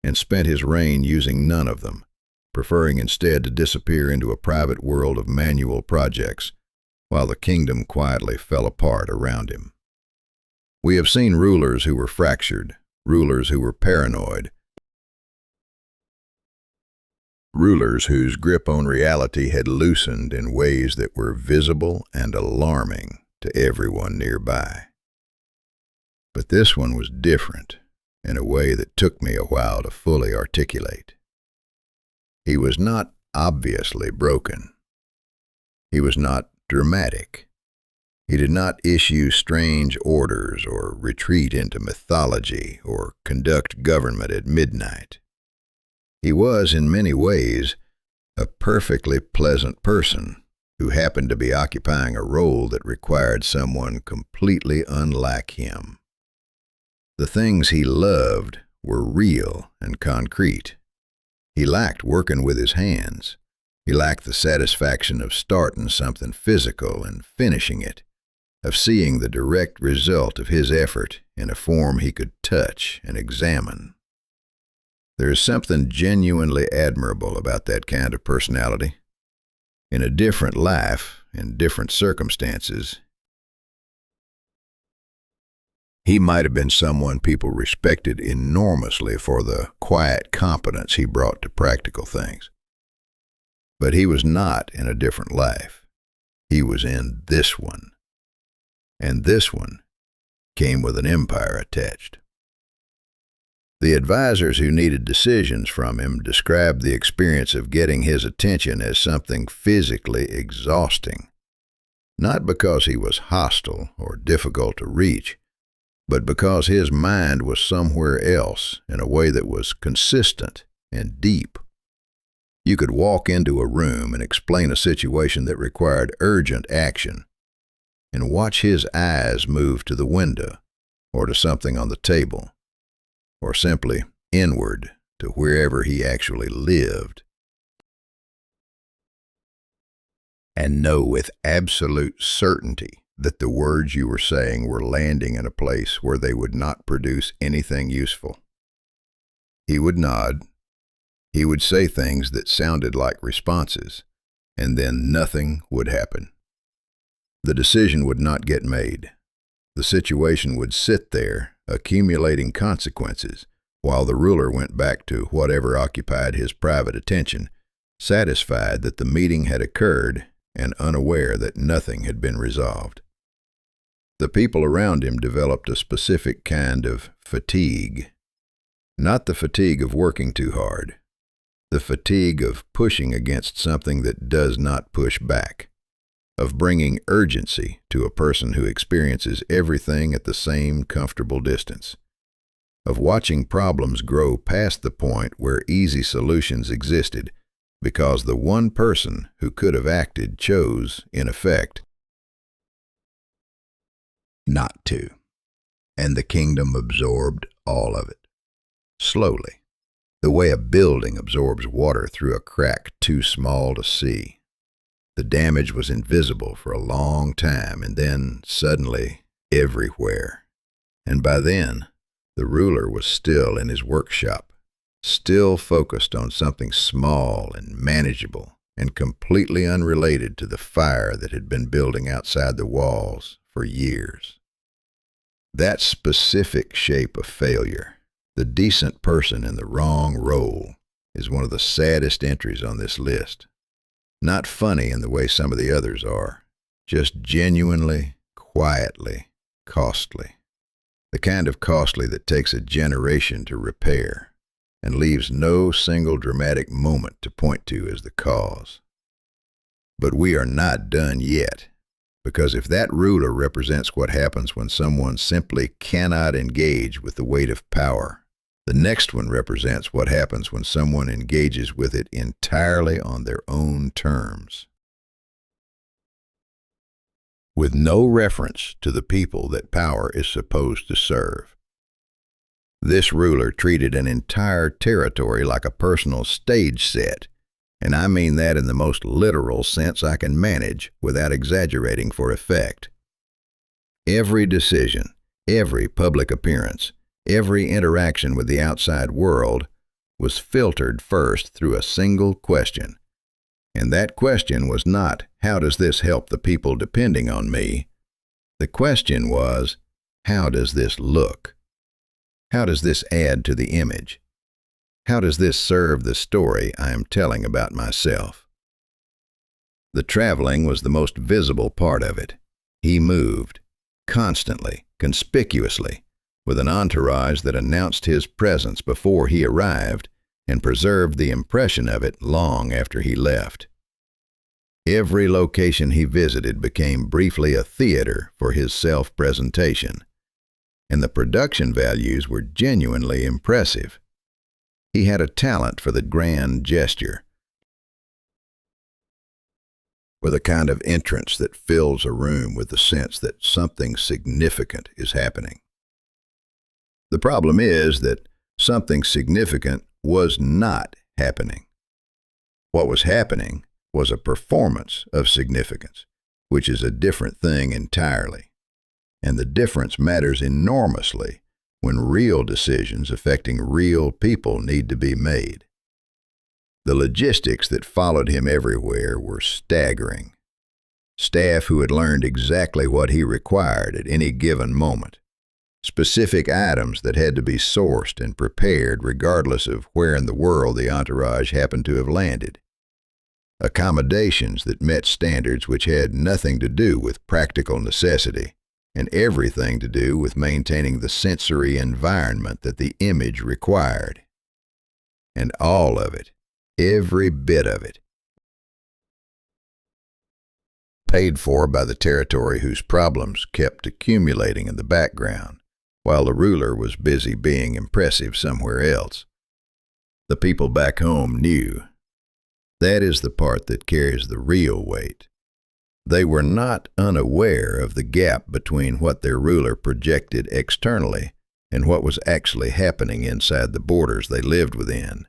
and spent his reign using none of them, preferring instead to disappear into a private world of manual projects, while the kingdom quietly fell apart around him. We have seen rulers who were fractured, rulers who were paranoid, rulers whose grip on reality had loosened in ways that were visible and alarming to everyone nearby. But this one was different in a way that took me a while to fully articulate. He was not obviously broken. He was not dramatic. He did not issue strange orders or retreat into mythology or conduct government at midnight. He was, in many ways, a perfectly pleasant person who happened to be occupying a role that required someone completely unlike him. The things he loved were real and concrete. He liked working with his hands. He lacked the satisfaction of starting something physical and finishing it, of seeing the direct result of his effort in a form he could touch and examine. There is something genuinely admirable about that kind of personality. In a different life, in different circumstances, he might have been someone people respected enormously for the quiet competence he brought to practical things. But he was not in a different life. He was in this one. And this one came with an empire attached. The advisors who needed decisions from him described the experience of getting his attention as something physically exhausting, not because he was hostile or difficult to reach, but because his mind was somewhere else in a way that was consistent and deep. You could walk into a room and explain a situation that required urgent action, and watch his eyes move to the window or to something on the table, or simply inward to wherever he actually lived, and know with absolute certainty that the words you were saying were landing in a place where they would not produce anything useful. He would nod. He would say things that sounded like responses, and then nothing would happen. The decision would not get made. The situation would sit there, accumulating consequences, while the ruler went back to whatever occupied his private attention, satisfied that the meeting had occurred and unaware that nothing had been resolved. The people around him developed a specific kind of fatigue. Not the fatigue of working too hard, the fatigue of pushing against something that does not push back, of bringing urgency to a person who experiences everything at the same comfortable distance, of watching problems grow past the point where easy solutions existed because the one person who could have acted chose, in effect, not to, and the kingdom absorbed all of it, slowly, the way a building absorbs water through a crack too small to see. The damage was invisible for a long time, and then, suddenly, everywhere. And by then, the ruler was still in his workshop, still focused on something small and manageable and completely unrelated to the fire that had been building outside the walls for years. That specific shape of failure, the decent person in the wrong role, is one of the saddest entries on this list. Not funny in the way some of the others are, just genuinely, quietly costly. The kind of costly that takes a generation to repair and leaves no single dramatic moment to point to as the cause. But we are not done yet, because if that ruler represents what happens when someone simply cannot engage with the weight of power, the next one represents what happens when someone engages with it entirely on their own terms. with no reference to the people that power is supposed to serve. This ruler treated an entire territory like a personal stage set, and I mean that in the most literal sense I can manage without exaggerating for effect. Every decision, every public appearance, every interaction with the outside world was filtered first through a single question. And that question was not, how does this help the people depending on me? The question was, how does this look? How does this add to the image? How does this serve the story I am telling about myself? The traveling was the most visible part of it. He moved, constantly, conspicuously, with an entourage that announced his presence before he arrived and preserved the impression of it long after he left. Every location he visited became briefly a theater for his self-presentation, and the production values were genuinely impressive. He had a talent for the grand gesture, for the kind of entrance that fills a room with the sense that something significant is happening. The problem is that something significant was not happening. What was happening was a performance of significance, which is a different thing entirely. And the difference matters enormously when real decisions affecting real people need to be made. The logistics that followed him everywhere were staggering. Staff who had learned exactly what he required at any given moment. Specific items that had to be sourced and prepared regardless of where in the world the entourage happened to have landed. Accommodations that met standards which had nothing to do with practical necessity and everything to do with maintaining the sensory environment that the image required. And all of it, every bit of it, paid for by the territory whose problems kept accumulating in the background, while the ruler was busy being impressive somewhere else. The people back home knew. That is the part that carries the real weight. They were not unaware of the gap between what their ruler projected externally and what was actually happening inside the borders they lived within.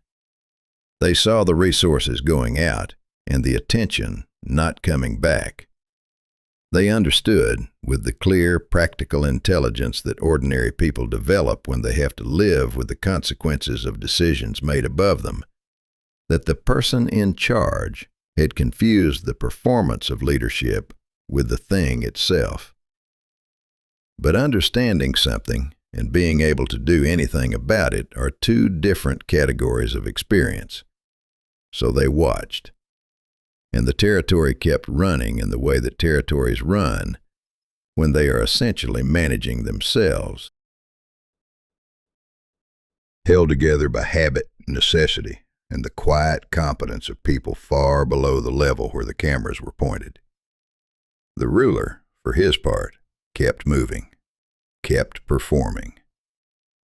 They saw the resources going out and the attention not coming back. They understood, with the clear, practical intelligence that ordinary people develop when they have to live with the consequences of decisions made above them, that the person in charge had confused the performance of leadership with the thing itself. But understanding something and being able to do anything about it are two different categories of experience. So they watched. And the territory kept running in the way that territories run when they are essentially managing themselves, held together by habit, necessity, and the quiet competence of people far below the level where the cameras were pointed. The ruler, for his part, kept moving, kept performing,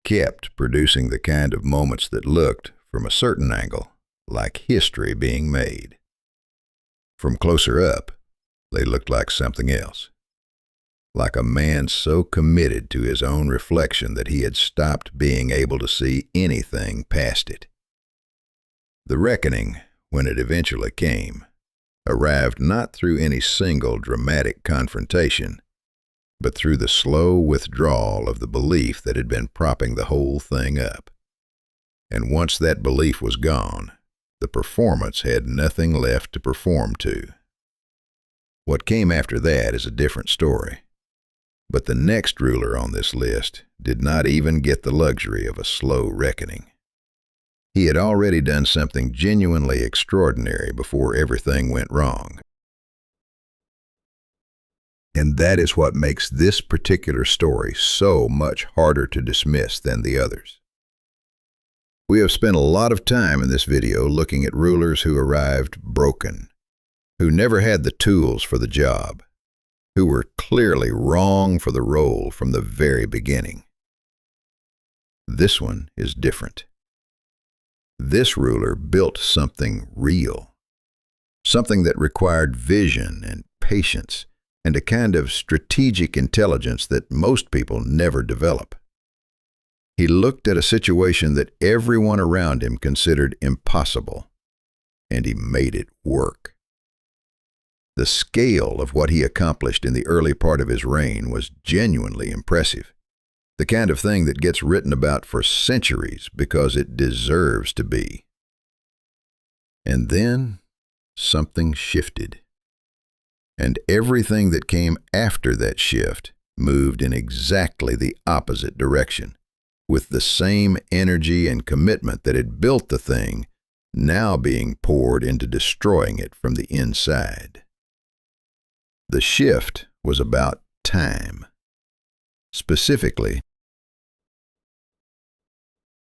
kept producing the kind of moments that looked, from a certain angle, like history being made. From closer up, they looked like something else, like a man so committed to his own reflection that he had stopped being able to see anything past it. The reckoning, when it eventually came, arrived not through any single dramatic confrontation, but through the slow withdrawal of the belief that had been propping the whole thing up. And once that belief was gone, the performance had nothing left to perform to. What came after that is a different story. But the next ruler on this list did not even get the luxury of a slow reckoning. He had already done something genuinely extraordinary before everything went wrong. And that is what makes this particular story so much harder to dismiss than the others. We have spent a lot of time in this video looking at rulers who arrived broken, who never had the tools for the job, who were clearly wrong for the role from the very beginning. This one is different. This ruler built something real, something that required vision and patience and a kind of strategic intelligence that most people never develop. He looked at a situation that everyone around him considered impossible, and he made it work. The scale of what he accomplished in the early part of his reign was genuinely impressive, the kind of thing that gets written about for centuries because it deserves to be. And then something shifted. And everything that came after that shift moved in exactly the opposite direction, with the same energy and commitment that had built the thing now being poured into destroying it from the inside. The shift was about time. Specifically,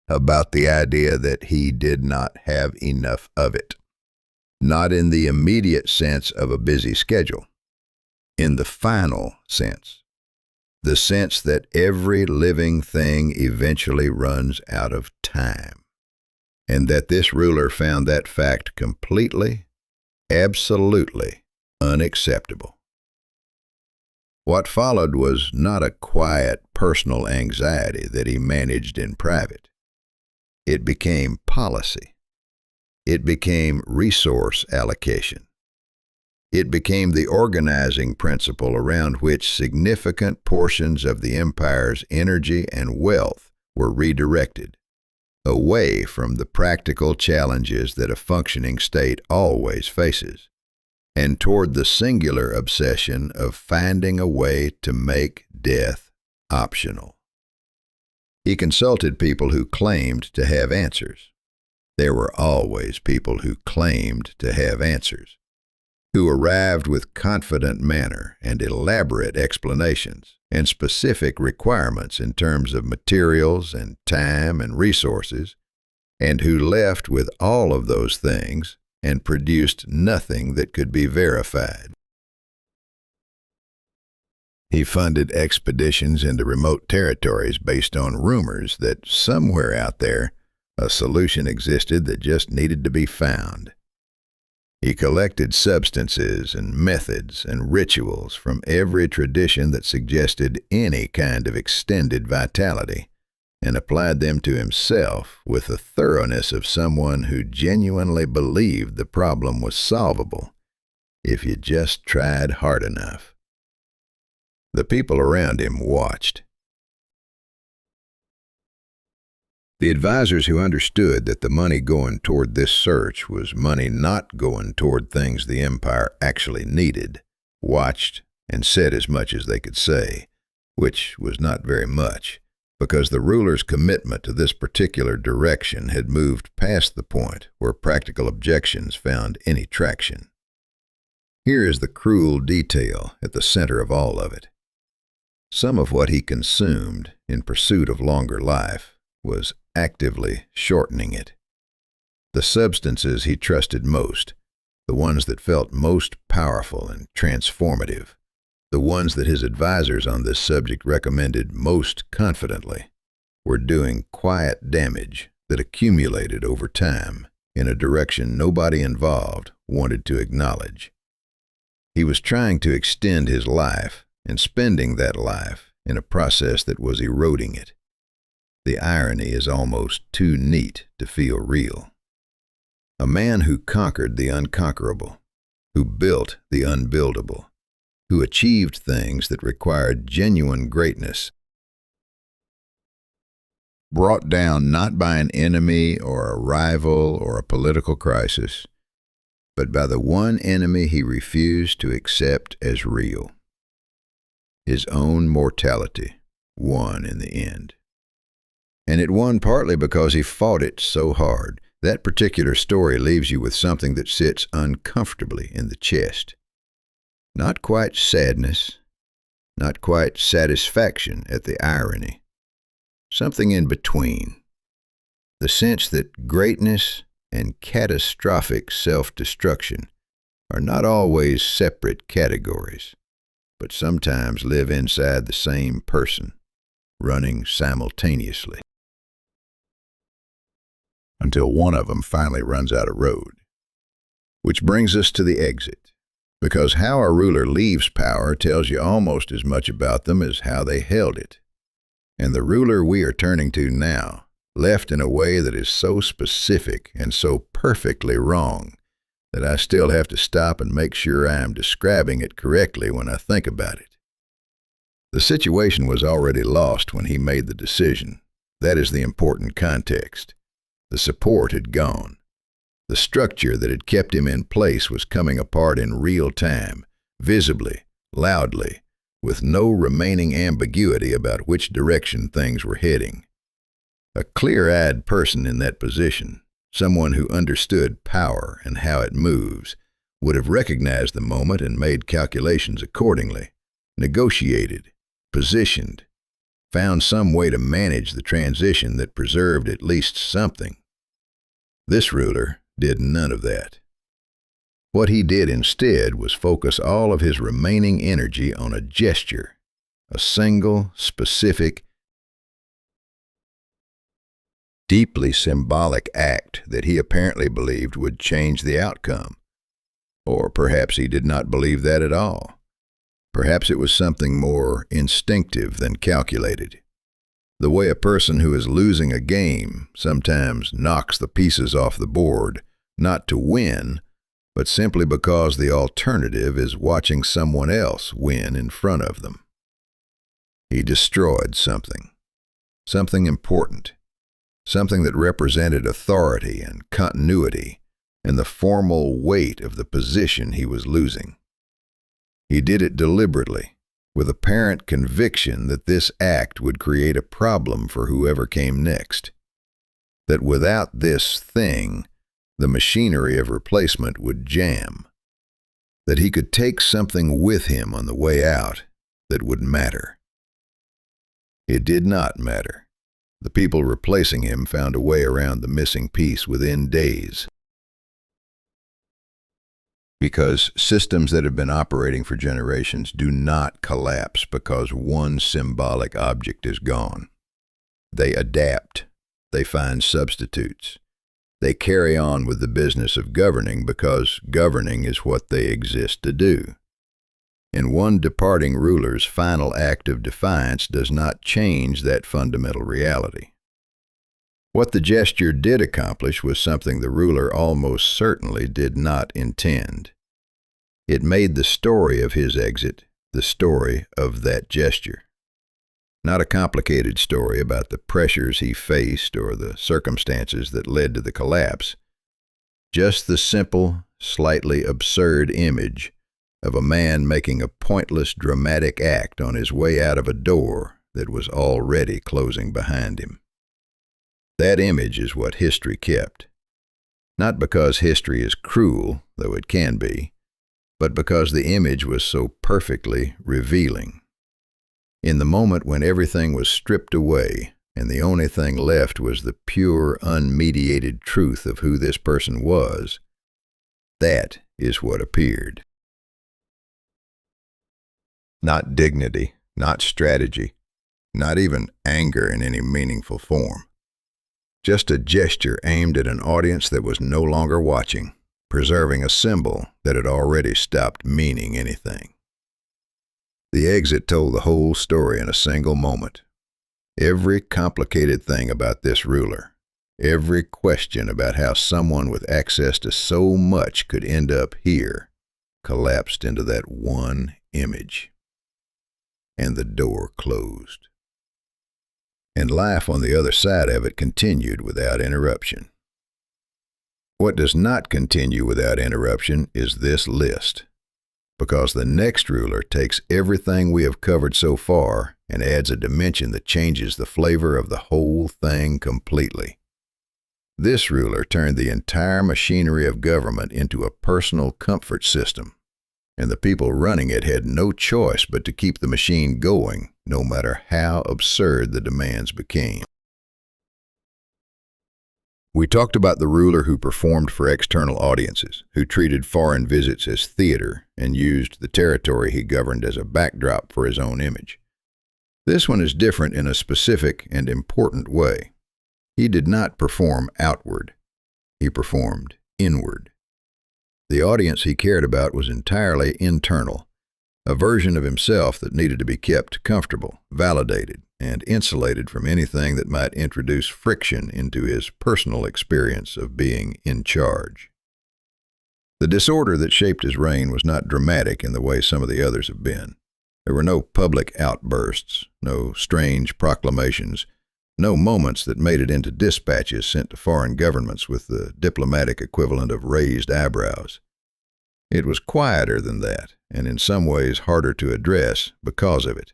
about the idea that he did not have enough of it. Not in the immediate sense of a busy schedule, in the final sense. The sense that every living thing eventually runs out of time, and that this ruler found that fact completely, absolutely unacceptable. What followed was not a quiet personal anxiety that he managed in private. It became policy. It became resource allocation. It became the organizing principle around which significant portions of the empire's energy and wealth were redirected, away from the practical challenges that a functioning state always faces, and toward the singular obsession of finding a way to make death optional. He consulted people who claimed to have answers. There were always people who claimed to have answers, who arrived with confident manner and elaborate explanations and specific requirements in terms of materials and time and resources, and who left with all of those things and produced nothing that could be verified. He funded expeditions into remote territories based on rumors that somewhere out there a solution existed that just needed to be found. He collected substances and methods and rituals from every tradition that suggested any kind of extended vitality and applied them to himself with the thoroughness of someone who genuinely believed the problem was solvable if you just tried hard enough. The people around him watched. The advisors who understood that the money going toward this search was money not going toward things the empire actually needed, watched and said as much as they could say, which was not very much, because the ruler's commitment to this particular direction had moved past the point where practical objections found any traction. Here is the cruel detail at the center of all of it. Some of what he consumed in pursuit of longer life was actively shortening it. The substances he trusted most, the ones that felt most powerful and transformative, the ones that his advisors on this subject recommended most confidently, were doing quiet damage that accumulated over time in a direction nobody involved wanted to acknowledge. He was trying to extend his life and spending that life in a process that was eroding it. The irony is almost too neat to feel real. A man who conquered the unconquerable, who built the unbuildable, who achieved things that required genuine greatness, brought down not by an enemy or a rival or a political crisis, but by the one enemy he refused to accept as real. His own mortality won in the end. And it won partly because he fought it so hard. That particular story leaves you with something that sits uncomfortably in the chest. Not quite sadness, not quite satisfaction at the irony. Something in between. The sense that greatness and catastrophic self-destruction are not always separate categories, but sometimes live inside the same person, running simultaneously, until one of them finally runs out of road. Which brings us to the exit. Because how a ruler leaves power tells you almost as much about them as how they held it. And the ruler we are turning to now left in a way that is so specific and so perfectly wrong that I still have to stop and make sure I am describing it correctly when I think about it. The situation was already lost when he made the decision. That is the important context. The support had gone. The structure that had kept him in place was coming apart in real time, visibly, loudly, with no remaining ambiguity about which direction things were heading. A clear-eyed person in that position, someone who understood power and how it moves, would have recognized the moment and made calculations accordingly, negotiated, positioned, found some way to manage the transition that preserved at least something. This ruler did none of that. What he did instead was focus all of his remaining energy on a gesture, a single, specific, deeply symbolic act that he apparently believed would change the outcome. Or perhaps he did not believe that at all. Perhaps it was something more instinctive than calculated. The way a person who is losing a game sometimes knocks the pieces off the board, not to win, but simply because the alternative is watching someone else win in front of them. He destroyed something important, something that represented authority and continuity and the formal weight of the position he was losing. He did it deliberately, with apparent conviction that this act would create a problem for whoever came next. That without this thing, the machinery of replacement would jam. That he could take something with him on the way out that would matter. It did not matter. The people replacing him found a way around the missing piece within days. Because systems that have been operating for generations do not collapse because one symbolic object is gone. They adapt. They find substitutes. They carry on with the business of governing because governing is what they exist to do. And one departing ruler's final act of defiance does not change that fundamental reality. What the gesture did accomplish was something the ruler almost certainly did not intend. It made the story of his exit the story of that gesture. Not a complicated story about the pressures he faced or the circumstances that led to the collapse. Just the simple, slightly absurd image of a man making a pointless, dramatic act on his way out of a door that was already closing behind him. That image is what history kept. Not because history is cruel, though it can be, but because the image was so perfectly revealing. In the moment when everything was stripped away and the only thing left was the pure, unmediated truth of who this person was, that is what appeared. Not dignity, not strategy, not even anger in any meaningful form. Just a gesture aimed at an audience that was no longer watching, preserving a symbol that had already stopped meaning anything. The exit told the whole story in a single moment. Every complicated thing about this ruler, every question about how someone with access to so much could end up here, collapsed into that one image. And the door closed. And life on the other side of it continued without interruption. What does not continue without interruption is this list, because the next ruler takes everything we have covered so far and adds a dimension that changes the flavor of the whole thing completely. This ruler turned the entire machinery of government into a personal comfort system, and the people running it had no choice but to keep the machine going, no matter how absurd the demands became. We talked about the ruler who performed for external audiences, who treated foreign visits as theater and used the territory he governed as a backdrop for his own image. This one is different in a specific and important way. He did not perform outward. He performed inward. The audience he cared about was entirely internal, a version of himself that needed to be kept comfortable, validated, and insulated from anything that might introduce friction into his personal experience of being in charge. The disorder that shaped his reign was not dramatic in the way some of the others have been. There were no public outbursts, no strange proclamations, no moments that made it into dispatches sent to foreign governments with the diplomatic equivalent of raised eyebrows. It was quieter than that, and in some ways harder to address because of it.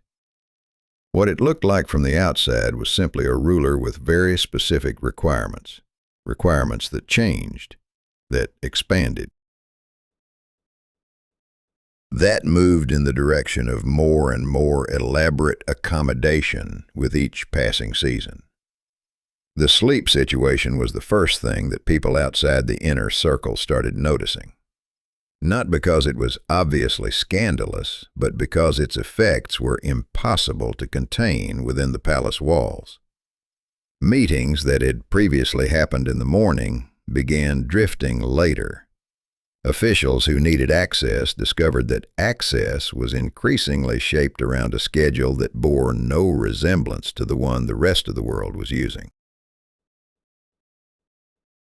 What it looked like from the outside was simply a ruler with very specific requirements that changed, that expanded. That moved in the direction of more and more elaborate accommodation with each passing season. The sleep situation was the first thing that people outside the inner circle started noticing. Not because it was obviously scandalous, but because its effects were impossible to contain within the palace walls. Meetings that had previously happened in the morning began drifting later. Officials who needed access discovered that access was increasingly shaped around a schedule that bore no resemblance to the one the rest of the world was using.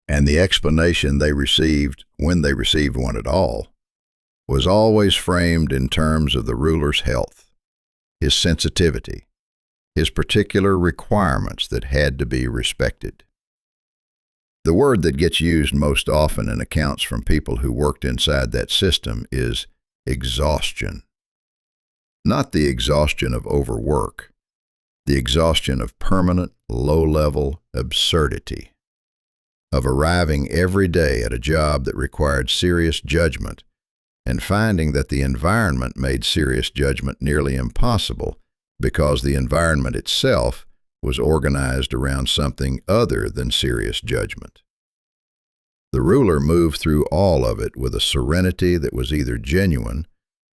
And the explanation they received, when they received one at all, was always framed in terms of the ruler's health, his sensitivity, his particular requirements that had to be respected. The word that gets used most often in accounts from people who worked inside that system is exhaustion. Not the exhaustion of overwork, the exhaustion of permanent, low-level absurdity, of arriving every day at a job that required serious judgment and finding that the environment made serious judgment nearly impossible because the environment itself was organized around something other than serious judgment. The ruler moved through all of it with a serenity that was either genuine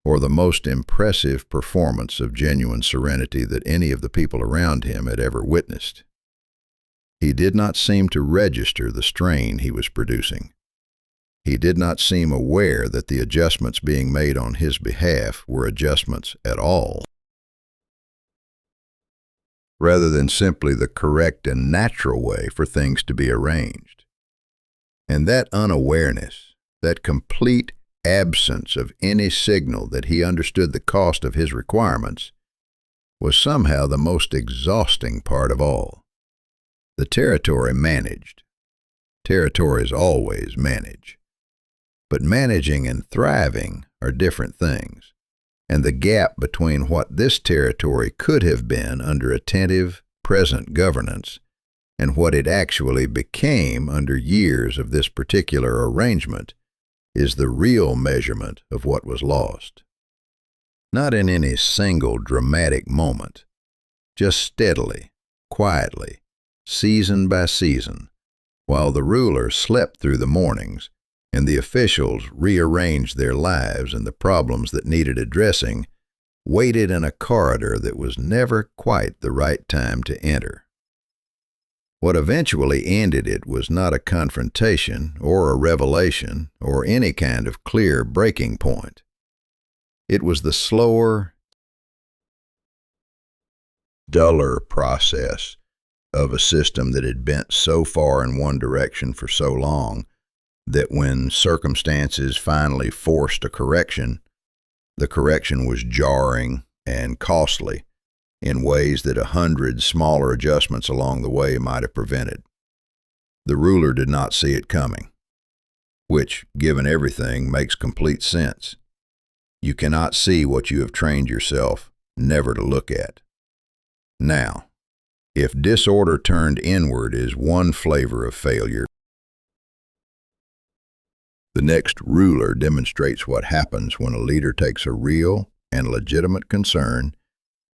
or the most impressive performance of genuine serenity that any of the people around him had ever witnessed. He did not seem to register the strain he was producing. He did not seem aware that the adjustments being made on his behalf were adjustments at all, rather than simply the correct and natural way for things to be arranged. And that unawareness, that complete absence of any signal that he understood the cost of his requirements, was somehow the most exhausting part of all. The territory managed. Territories always manage. But managing and thriving are different things, and the gap between what this territory could have been under attentive, present governance and what it actually became under years of this particular arrangement is the real measurement of what was lost. Not in any single dramatic moment, just steadily, quietly, season by season, while the ruler slept through the mornings and the officials rearranged their lives and the problems that needed addressing, waited in a corridor that was never quite the right time to enter. What eventually ended it was not a confrontation or a revelation or any kind of clear breaking point. It was the slower, duller process of a system that had bent so far in one direction for so long that when circumstances finally forced a correction, the correction was jarring and costly in ways that 100 smaller adjustments along the way might have prevented. The ruler did not see it coming, which, given everything, makes complete sense. You cannot see what you have trained yourself never to look at. Now, if disorder turned inward is one flavor of failure, the next ruler demonstrates what happens when a leader takes a real and legitimate concern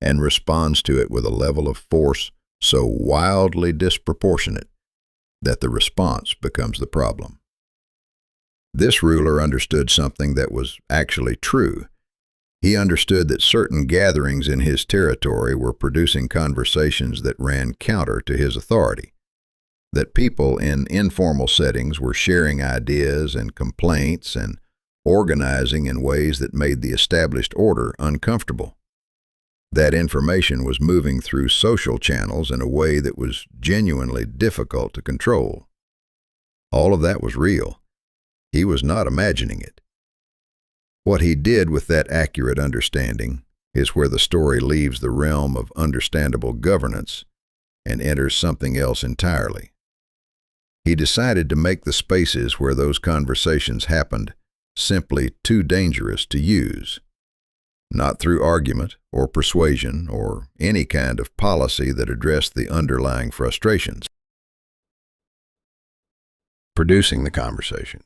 and responds to it with a level of force so wildly disproportionate that the response becomes the problem. This ruler understood something that was actually true. He understood that certain gatherings in his territory were producing conversations that ran counter to his authority, that people in informal settings were sharing ideas and complaints and organizing in ways that made the established order uncomfortable. That information was moving through social channels in a way that was genuinely difficult to control. All of that was real. He was not imagining it. What he did with that accurate understanding is where the story leaves the realm of understandable governance and enters something else entirely. He decided to make the spaces where those conversations happened simply too dangerous to use, not through argument or persuasion or any kind of policy that addressed the underlying frustrations. Producing the conversations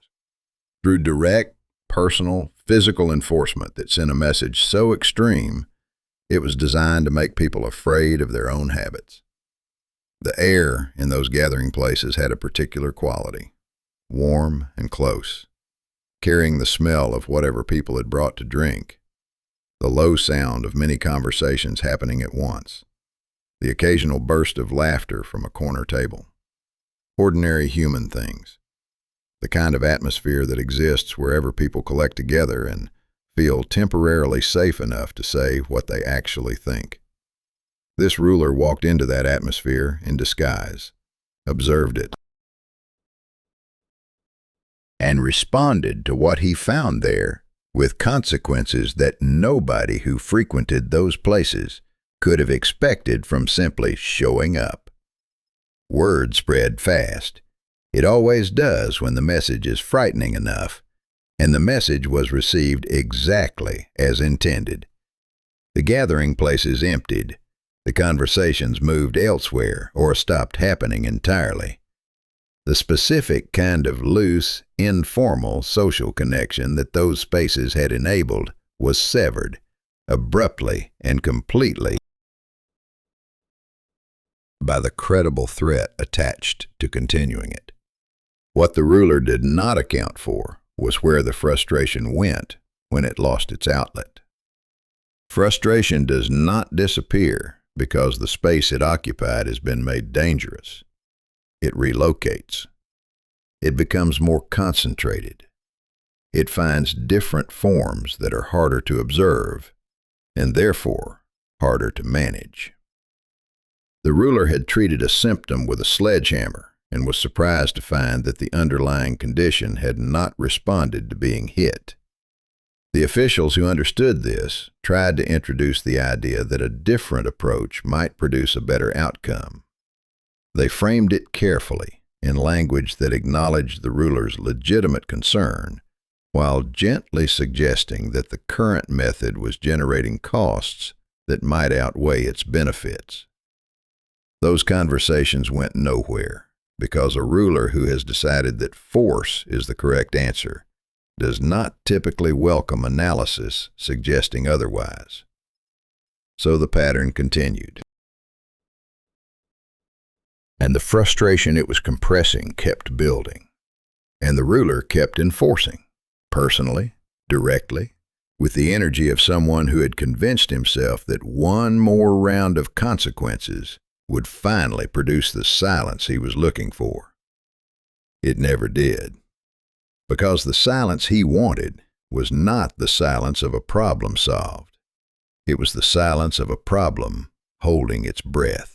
through direct, personal, physical enforcement that sent a message so extreme it was designed to make people afraid of their own habits. The air in those gathering places had a particular quality, warm and close, carrying the smell of whatever people had brought to drink, the low sound of many conversations happening at once, the occasional burst of laughter from a corner table. Ordinary human things, the kind of atmosphere that exists wherever people collect together and feel temporarily safe enough to say what they actually think. This ruler walked into that atmosphere in disguise, observed it, and responded to what he found there with consequences that nobody who frequented those places could have expected from simply showing up. Word spread fast. It always does when the message is frightening enough, and the message was received exactly as intended. The gathering places emptied. The conversations moved elsewhere or stopped happening entirely. The specific kind of loose, informal social connection that those spaces had enabled was severed, abruptly and completely, by the credible threat attached to continuing it. What the ruler did not account for was where the frustration went when it lost its outlet. Frustration does not disappear because the space it occupied has been made dangerous. It relocates. It becomes more concentrated. It finds different forms that are harder to observe and therefore harder to manage. The ruler had treated a symptom with a sledgehammer and was surprised to find that the underlying condition had not responded to being hit. The officials who understood this tried to introduce the idea that a different approach might produce a better outcome. They framed it carefully in language that acknowledged the ruler's legitimate concern, while gently suggesting that the current method was generating costs that might outweigh its benefits. Those conversations went nowhere, because a ruler who has decided that force is the correct answer does not typically welcome analysis suggesting otherwise. So the pattern continued. And the frustration it was compressing kept building, and the ruler kept enforcing, personally, directly, with the energy of someone who had convinced himself that one more round of consequences would finally produce the silence he was looking for. It never did, because the silence he wanted was not the silence of a problem solved. It was the silence of a problem holding its breath.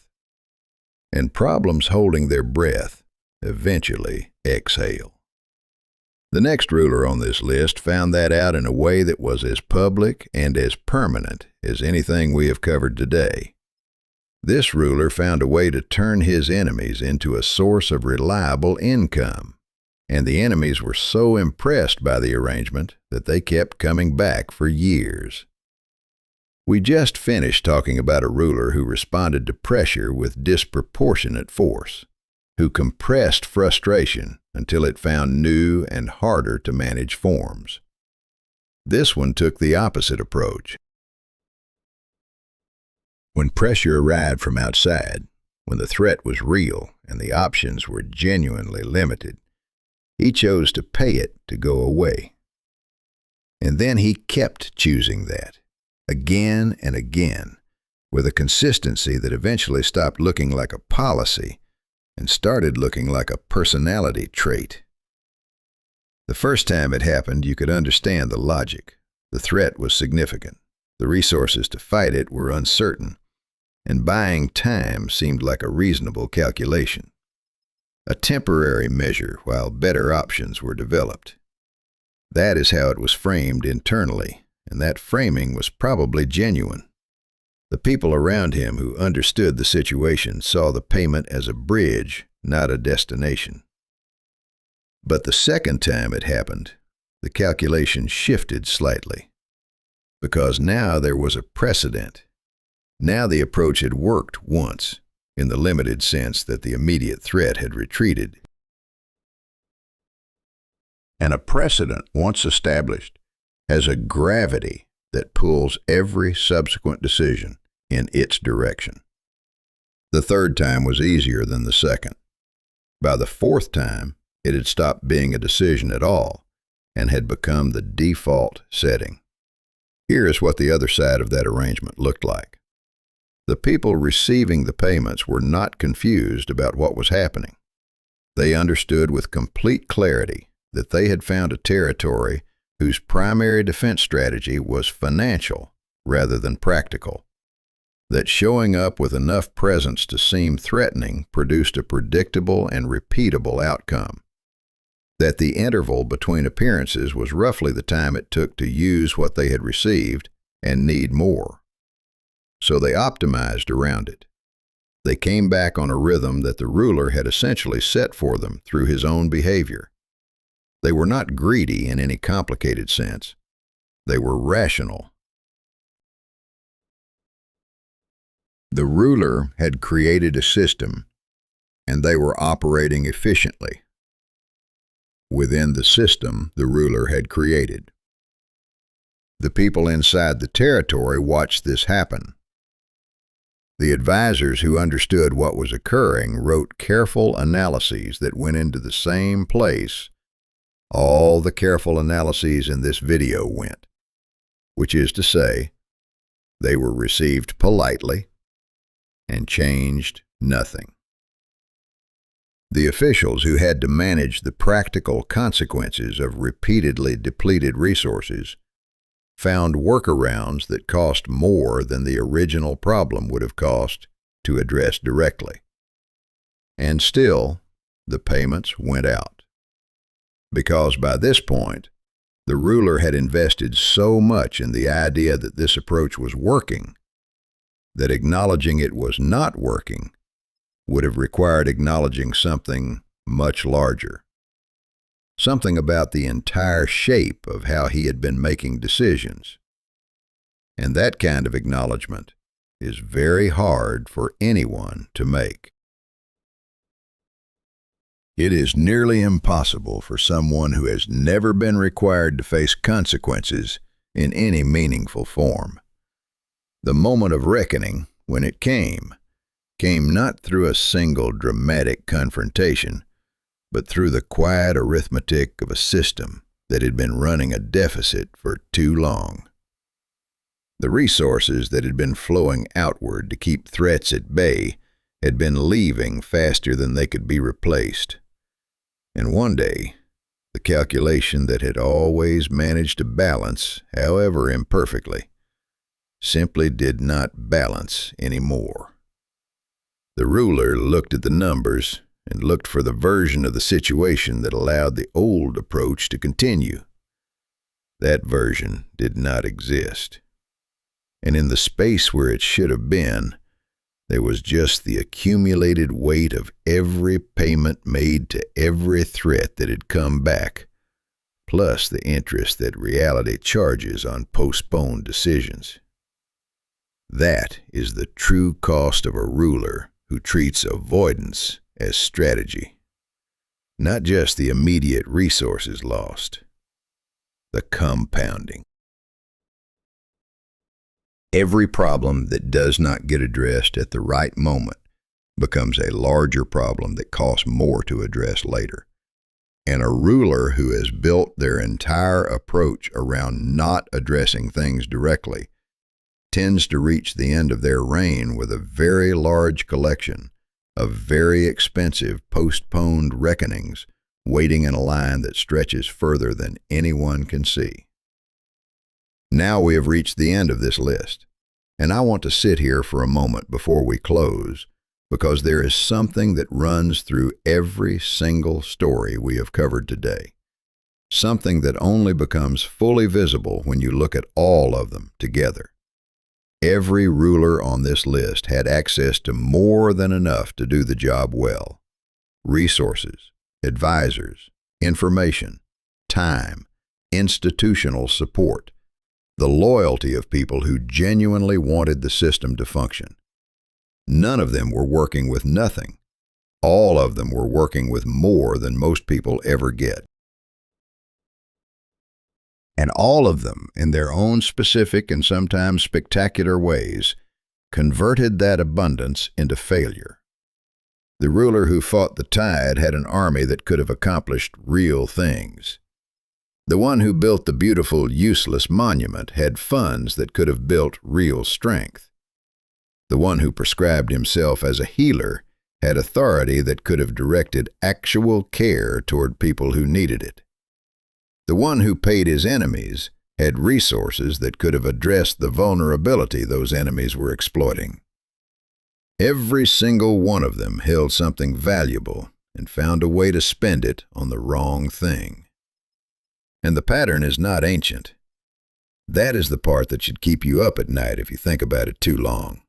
And problems holding their breath eventually exhale. The next ruler on this list found that out in a way that was as public and as permanent as anything we have covered today. This ruler found a way to turn his enemies into a source of reliable income, and the enemies were so impressed by the arrangement that they kept coming back for years. We just finished talking about a ruler who responded to pressure with disproportionate force, who compressed frustration until it found new and harder to manage forms. This one took the opposite approach. When pressure arrived from outside, when the threat was real and the options were genuinely limited, he chose to pay it to go away. And then he kept choosing that, again and again, with a consistency that eventually stopped looking like a policy and started looking like a personality trait. The first time it happened, you could understand the logic. The threat was significant. The resources to fight it were uncertain, and buying time seemed like a reasonable calculation. A temporary measure while better options were developed. That is how it was framed internally, and that framing was probably genuine. The people around him who understood the situation saw the payment as a bridge, not a destination. But the second time it happened, the calculation shifted slightly. Because now there was a precedent. Now the approach had worked once, in the limited sense that the immediate threat had retreated. And a precedent, once established, has a gravity that pulls every subsequent decision in its direction. The third time was easier than the second. By the fourth time, it had stopped being a decision at all and had become the default setting. Here is what the other side of that arrangement looked like. The people receiving the payments were not confused about what was happening. They understood with complete clarity that they had found a territory whose primary defense strategy was financial rather than practical. That showing up with enough presence to seem threatening produced a predictable and repeatable outcome. That the interval between appearances was roughly the time it took to use what they had received and need more. So they optimized around it. They came back on a rhythm that the ruler had essentially set for them through his own behavior. They were not greedy in any complicated sense. They were rational. The ruler had created a system, and they were operating efficiently within the system the ruler had created. The people inside the territory watched this happen. The advisors who understood what was occurring wrote careful analyses that went into the same place all the careful analyses in this video went, which is to say, they were received politely and changed nothing. The officials who had to manage the practical consequences of repeatedly depleted resources found workarounds that cost more than the original problem would have cost to address directly. And still, the payments went out. Because by this point, the ruler had invested so much in the idea that this approach was working, that acknowledging it was not working would have required acknowledging something much larger. Something about the entire shape of how he had been making decisions. And that kind of acknowledgement is very hard for anyone to make. It is nearly impossible for someone who has never been required to face consequences in any meaningful form. The moment of reckoning, when it came not through a single dramatic confrontation, but through the quiet arithmetic of a system that had been running a deficit for too long. The resources that had been flowing outward to keep threats at bay had been leaving faster than they could be replaced. And one day, the calculation that had always managed to balance, however imperfectly, simply did not balance anymore. The ruler looked at the numbers and looked for the version of the situation that allowed the old approach to continue. That version did not exist. And in the space where it should have been, there was just the accumulated weight of every payment made to every threat that had come back, plus the interest that reality charges on postponed decisions. That is the true cost of a ruler who treats avoidance as strategy. Not just the immediate resources lost, the compounding. Every problem that does not get addressed at the right moment becomes a larger problem that costs more to address later. And a ruler who has built their entire approach around not addressing things directly tends to reach the end of their reign with a very large collection of very expensive postponed reckonings waiting in a line that stretches further than anyone can see. Now we have reached the end of this list, and I want to sit here for a moment before we close, because there is something that runs through every single story we have covered today, something that only becomes fully visible when you look at all of them together. Every ruler on this list had access to more than enough to do the job well: resources, advisors, information, time, institutional support, the loyalty of people who genuinely wanted the system to function. None of them were working with nothing. All of them were working with more than most people ever get. And all of them, in their own specific and sometimes spectacular ways, converted that abundance into failure. The ruler who fought the tide had an army that could have accomplished real things. The one who built the beautiful, useless monument had funds that could have built real strength. The one who prescribed himself as a healer had authority that could have directed actual care toward people who needed it. The one who paid his enemies had resources that could have addressed the vulnerability those enemies were exploiting. Every single one of them held something valuable and found a way to spend it on the wrong thing. And the pattern is not ancient. That is the part that should keep you up at night if you think about it too long.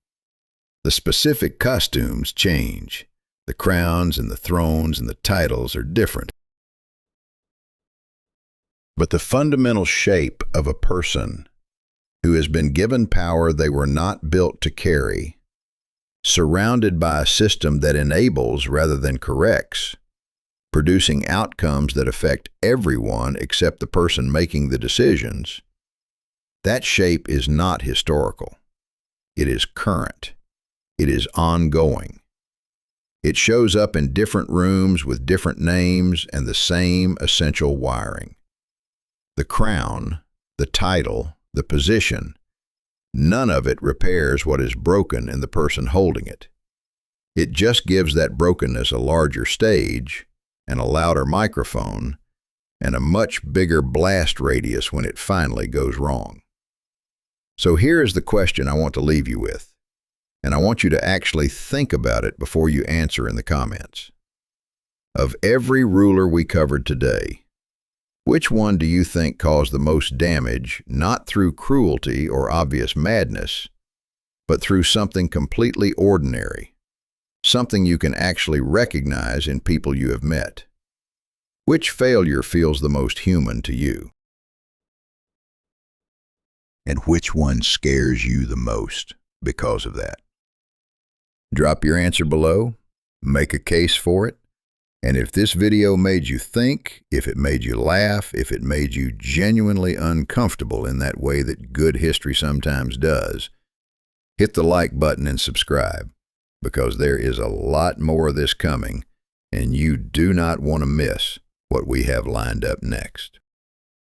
The specific costumes change. The crowns and the thrones and the titles are different. But the fundamental shape of a person who has been given power they were not built to carry, surrounded by a system that enables rather than corrects, producing outcomes that affect everyone except the person making the decisions, that shape is not historical. It is current. It is ongoing. It shows up in different rooms with different names and the same essential wiring. The crown, the title, the position, none of it repairs what is broken in the person holding it. It just gives that brokenness a larger stage and a louder microphone and a much bigger blast radius when it finally goes wrong. So here is the question I want to leave you with, and I want you to actually think about it before you answer in the comments. Of every ruler we covered today, which one do you think caused the most damage, not through cruelty or obvious madness, but through something completely ordinary, something you can actually recognize in people you have met? Which failure feels the most human to you? And which one scares you the most because of that? Drop your answer below, make a case for it, and if this video made you think, if it made you laugh, if it made you genuinely uncomfortable in that way that good history sometimes does, hit the like button and subscribe, because there is a lot more of this coming, and you do not want to miss what we have lined up next.